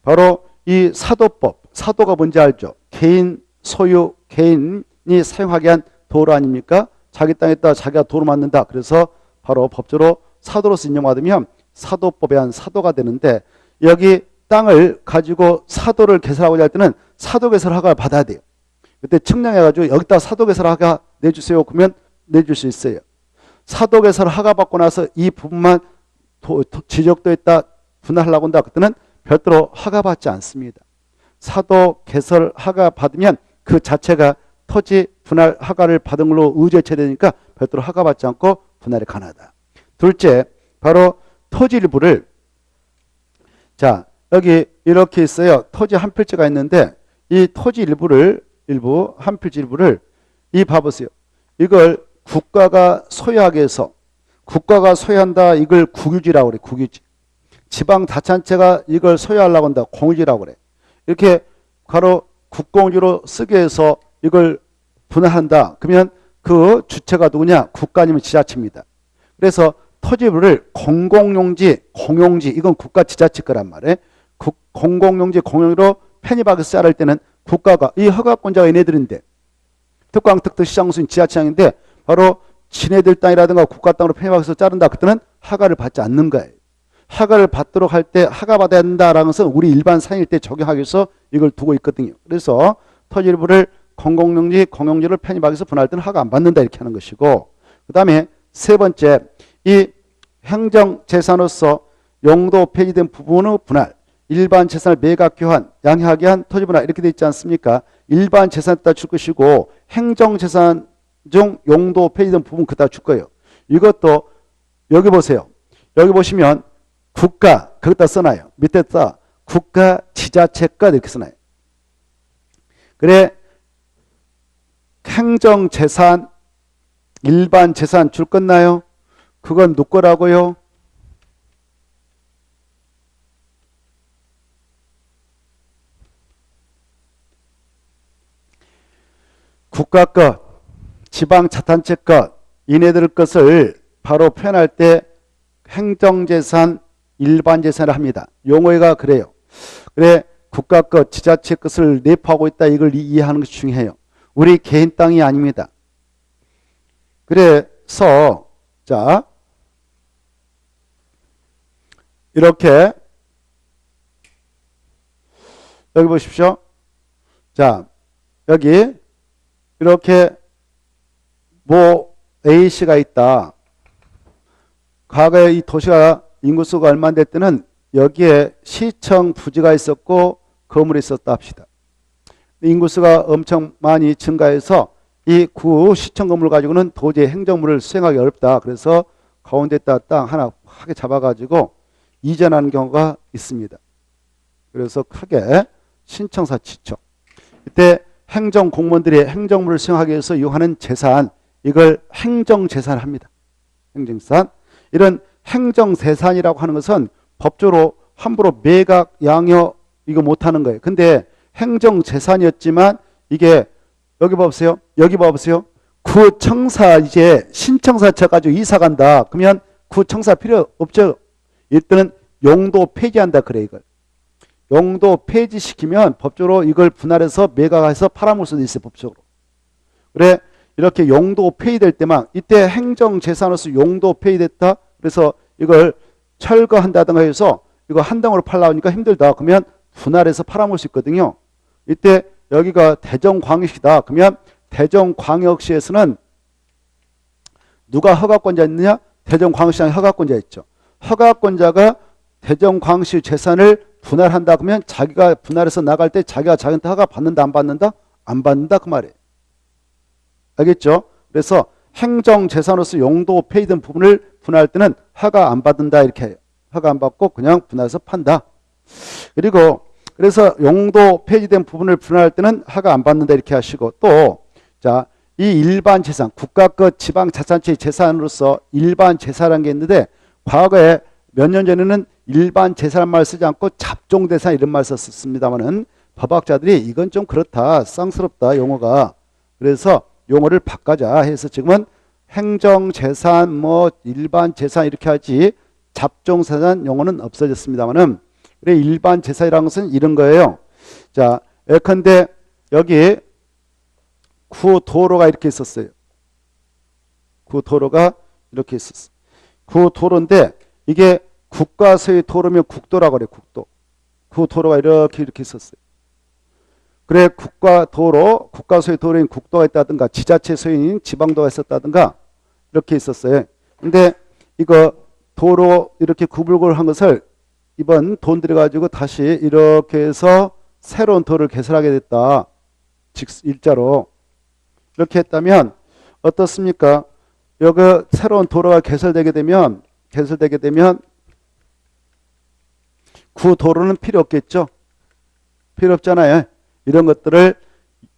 바로 이 사도법. 사도가 뭔지 알죠? 개인 소유, 개인이 사용하게 한 도로 아닙니까? 자기 땅에다 자기가 도로 만든다. 그래서 바로 법조로 사도로서 인정받으면 사도법에 한 사도가 되는데, 여기 땅을 가지고 사도를 개설하고자 할 때는 사도 개설 허가를 받아야 돼요. 그때 측량해가지고 여기다 사도 개설 허가 내주세요. 그러면 내줄 수 있어요. 사도 개설 허가 받고 나서 이 부분만 지적도에 있다 분할하려고 한다. 그때는 별도로 허가 받지 않습니다. 사도 개설 허가 받으면 그 자체가 토지 분할 허가를 받은 걸로 의제처되니까 별도로 허가 받지 않고 분할이 가능하다. 둘째, 바로 토지 일부를, 자, 여기 이렇게 있어요. 토지 한 필지가 있는데 이 토지 한 필지 일부를 이 봐보세요. 이걸 국가가 소유하게 해서, 국가가 소유한다, 이걸 국유지라고 그래. 국유지. 지방자치단체가 이걸 소유하려고 한다. 공유지라고 그래. 이렇게 바로 국공유지로 쓰게 해서 이걸 분할한다. 그러면 그 주체가 누구냐? 국가 아니면 지자체입니다. 그래서 토지를 공공용지, 공용지, 이건 국가 지자체 거란 말이에요. 공공용지, 공용지로 편입하게 쓰야 할 때는 국가가, 이 허가권자가 얘네들인데, 특광, 특특, 시장수인 지자체장인데 바로 지네들 땅이라든가 국가 땅으로 편입해서 자른다. 그때는 허가를 받지 않는 거예요. 허가를 받도록 할 때 허가 받아야 된다라는 것은 우리 일반 상일 때 적용하기 위해서 이걸 두고 있거든요. 그래서 토지 일부를 공공용지, 공용지를 편입하기 위해서 분할 때는 허가 안 받는다 이렇게 하는 것이고, 그 다음에 세 번째, 이 행정재산으로서 용도 폐지된 부분의 분할, 일반 재산을 매각, 교환, 양해하게 한 토지 분할 이렇게 돼 있지 않습니까? 일반 재산에다 줄 것이고 행정재산 중 용도 폐지된 부분 그다 줄 거예요. 이것도 여기 보세요. 여기 보시면 국가 거기다 써놔요. 밑에다 국가 지자체가 이렇게 써놔요. 그래, 행정재산, 일반 재산 줄 건나요? 그건 누구 거라고요? 국가 것, 지방자치단체 것, 이네들 것을 바로 표현할 때 행정재산, 일반재산을 합니다. 용어가 그래요. 그래, 국가 것, 지자체 것을 내포하고 있다. 이걸 이해하는 것이 중요해요. 우리 개인 땅이 아닙니다. 그래서 자, 이렇게 여기 보십시오. 자, 여기 이렇게 뭐 A씨가 있다. 과거에 이 도시가 인구수가 얼마 될 때는 여기에 시청 부지가 있었고 건물이 있었다 합시다. 인구수가 엄청 많이 증가해서 이 구 시청 건물 가지고는 도저히 행정물을 수행하기 어렵다. 그래서 가운데다 땅 하나 크게 잡아가지고 이전하는 경우가 있습니다. 그래서 크게 신청사 지청. 이때 행정 공무원들이 행정물을 수행하기 위해서 이용하는 재산, 이걸 행정재산을 합니다. 행정재산. 이런 행정재산이라고 하는 것은 법조로 함부로 매각, 양여 이거 못하는 거예요. 근데 행정재산이었지만 이게 여기 봐보세요. 여기 봐보세요. 구청사 이제 신청사 쳐가지고 이사 간다. 그러면 구청사 필요 없죠. 일단은 용도 폐지한다 그래 이걸. 용도 폐지시키면 법적으로 이걸 분할해서 매각해서 팔아먹을 수도 있어요. 법적으로. 그래 이렇게 용도 폐지될 때만 이때 행정재산으로서 용도 폐지됐다. 그래서 이걸 철거한다든가 해서 이거 한 덩으로 팔라니까 힘들다. 그러면 분할해서 팔아먹을 수 있거든요. 이때 여기가 대전광역시다. 그러면 대전광역시에서는 누가 허가권자 있느냐? 대전광역시장에 허가권자 있죠. 허가권자가 대전광역시 재산을 분할한다. 그러면 자기가 분할해서 나갈 때 자기가 자기한테 허가 받는다 안 받는다? 안 받는다 그 말이에요. 알겠죠? 그래서 행정재산으로서 용도 폐지된 부분을 분할할 때는 허가 안 받는다 이렇게 해요. 허가 안 받고 그냥 분할해서 판다. 그리고 그래서 용도 폐지된 부분을 분할할 때는 허가 안 받는다 이렇게 하시고 또 자, 이 일반 재산, 국가 것 지방자치단체의 재산으로서 일반 재산이라는 게 있는데 과거에 몇 년 전에는 일반 재산이라는 말을 쓰지 않고 잡종재산 이런 말을 썼습니다만은 법학자들이 이건 좀 그렇다, 쌍스럽다 용어가. 그래서 용어를 바꿔자 해서 지금은 행정재산, 뭐 일반 재산 이렇게 하지 잡종재산 용어는 없어졌습니다만은 그래 일반 재산이라는 것은 이런 거예요. 자, 예컨대 여기 구도로가 이렇게 있었어요. 구도로가 이렇게 있었어. 구도로인데 이게 국가 소유의 도로면 국도라고 그래. 국도. 구도로가 이렇게 있었어요. 그래 국가 도로, 국가 소유의 도로인 국도가 있다든가 지자체 소유인 지방도가 있었다든가 이렇게 있었어요. 근데 이거 도로 이렇게 구불구불한 것을 이번 돈 들여가지고 다시 이렇게 해서 새로운 도로를 개설하게 됐다. 즉 일자로 이렇게 했다면 어떻습니까? 여기 새로운 도로가 개설되게 되면 그 도로는 필요 없겠죠? 필요 없잖아요. 이런 것들을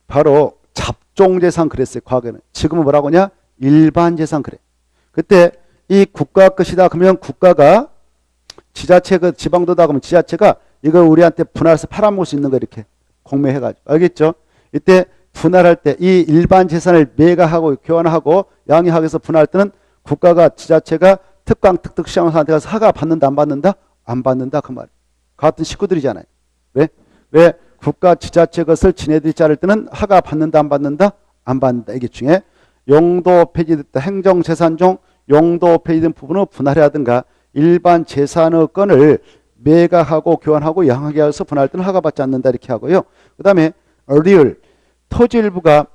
바로 잡종재산 그랬어요. 과거에는. 지금은 뭐라고 하냐? 일반재산 그래. 그때 이 국가 것이다 그러면 국가가 지자체 그 지방도다 그러면 지자체가 이거 우리한테 분할해서 팔아먹을 수 있는 거 이렇게 공매해가지고 알겠죠? 이때 분할할 때 이 일반 재산을 매각하고 교환하고 양해하기 위해서 분할할 때는 국가가 지자체가 특강 특특 시장한테 가서 허가 받는다 안 받는다? 안 받는다 그 말이에요. 같은 식구들이잖아요. 왜 국가 지자체 것을 지네들이 자를 때는 허가 받는다 안 받는다? 안 받는다. 이게 중에 용도 폐지됐다. 행정재산 중 용도 폐지된 부분을 분할해야든가 일반 재산의 건을 매각하고 교환하고 양하게 해서 분할할 때는 허가받지 않는다 이렇게 하고요. 그 다음에 리을 토지 일부가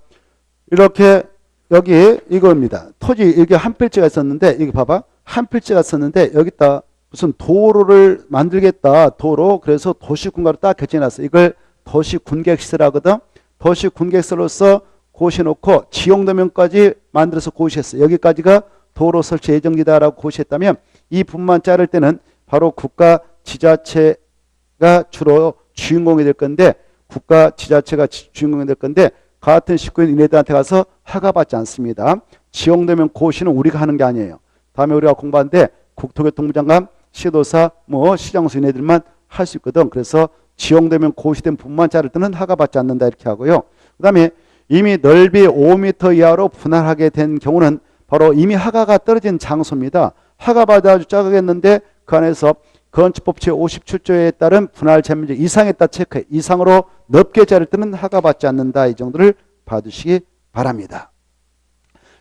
이렇게 여기 이겁니다. 토지 이게 한 필지가 있었는데 이거 봐봐 한 필지가 있었는데 여기다 무슨 도로를 만들겠다 도로 그래서 도시군가로 딱 결정해놨어. 이걸 도시군객시설 하거든. 도시군객시설로서 고시해놓고 지용도면까지 만들어서 고시했어. 여기까지가 도로 설치 예정지다라고 고시했다면 이 부분만 자를 때는 바로 국가 지자체가 주로 주인공이 될 건데 국가 지자체가 주인공이 될 건데 같은 식구인 이네들한테 가서 허가받지 않습니다. 지용되면 고시는 우리가 하는 게 아니에요. 다음에 우리가 공부하는데 국토교통부 장관, 시도사, 뭐 시장수 이네들만 할 수 있거든. 그래서 지용되면 고시된 부분만 자를 때는 허가받지 않는다 이렇게 하고요. 그 다음에 이미 넓이 5m 이하로 분할하게 된 경우는 바로 이미 허가가 떨어진 장소입니다. 허가받아 짜겠는데 그 안에서 건축법 제57조에 따른 분할 재면적 이상에 따라 체크해. 이상으로 넓게 자를 때는 허가받지 않는다. 이 정도를 봐두시기 바랍니다.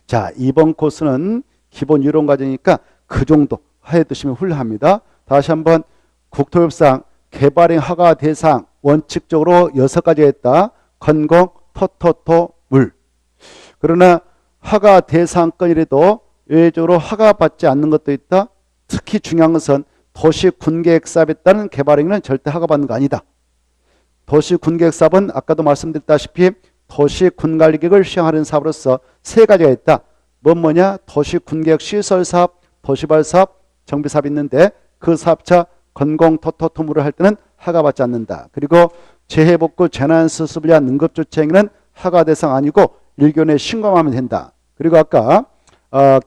자, 이번 코스는 기본 이론 과정이니까 그 정도 해두시면 훌륭합니다. 다시 한번 국토협상 개발행 허가 대상 원칙적으로 6가지가 있다. 건공, 토토토, 물. 그러나 허가 대상권이라도 외적으로 허가받지 않는 것도 있다. 특히 중요한 것은 도시군계획 사업에 따른 개발행위는 절대 허가받는 거 아니다. 도시군계획 사업은 아까도 말씀드렸다시피 도시군관리계획을 시행하는 사업으로서 3가지가 있다. 뭐냐? 도시군계획 시설사업, 도시발사업, 정비사업이 있는데 그 사업차 건공 토토토물을 할 때는 허가받지 않는다. 그리고 재해복구 재난수습을 위한 응급조치행위는 허가 대상 아니고 일견에 신고하면 된다. 그리고 아까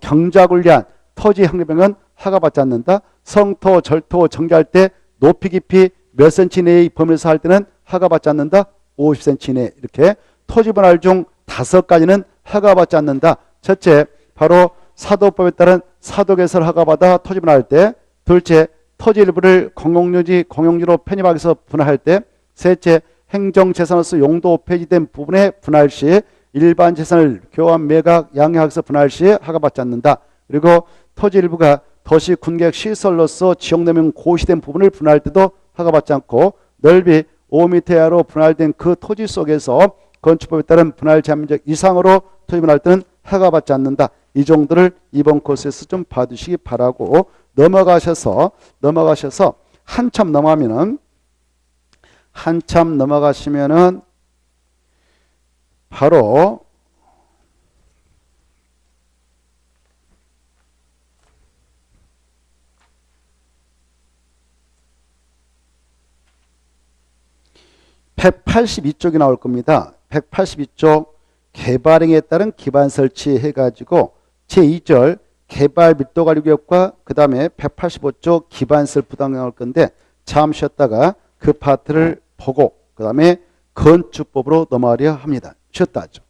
경작을 위한 토지 향립행위는 허가받지 않는다. 성토, 절토, 정비할 때 높이 깊이 몇 cm 내의 범위에서 할 때는 허가받지 않는다. 50cm 이내. 이렇게 토지 분할 중 5가지는 허가받지 않는다. 첫째, 바로 사도법에 따른 사도개설 허가받아 토지 분할할 때. 둘째, 토지 일부를 공용지로 편입하기 위해서 분할할 때. 셋째, 행정재산으로서 용도 폐지된 부분의 분할 시 일반 재산을 교환, 매각, 양해하기 위해서 분할 시 허가받지 않는다. 그리고 토지 일부가 도시군계획 시설로서 지역내면 고시된 부분을 분할할 때도 허가받지 않고 넓이 5m 이하로 분할된 그 토지 속에서 건축법에 따른 분할 제한면적 이상으로 토지 분할할 때는 허가받지 않는다. 이 정도를 이번 코스에서 좀 봐두시기 바라고 넘어가셔서 한참 넘어가시면은 바로 182쪽이 나올 겁니다. 182쪽 개발행에 따른 기반 설치해가지고 제2절 개발 밀도 관리 구역과 그 다음에 185쪽 기반설 부담 나올 건데 잠시 쉬었다가 그 파트를 보고 그 다음에 건축법으로 넘어가려 합니다. 쉬었다 하죠.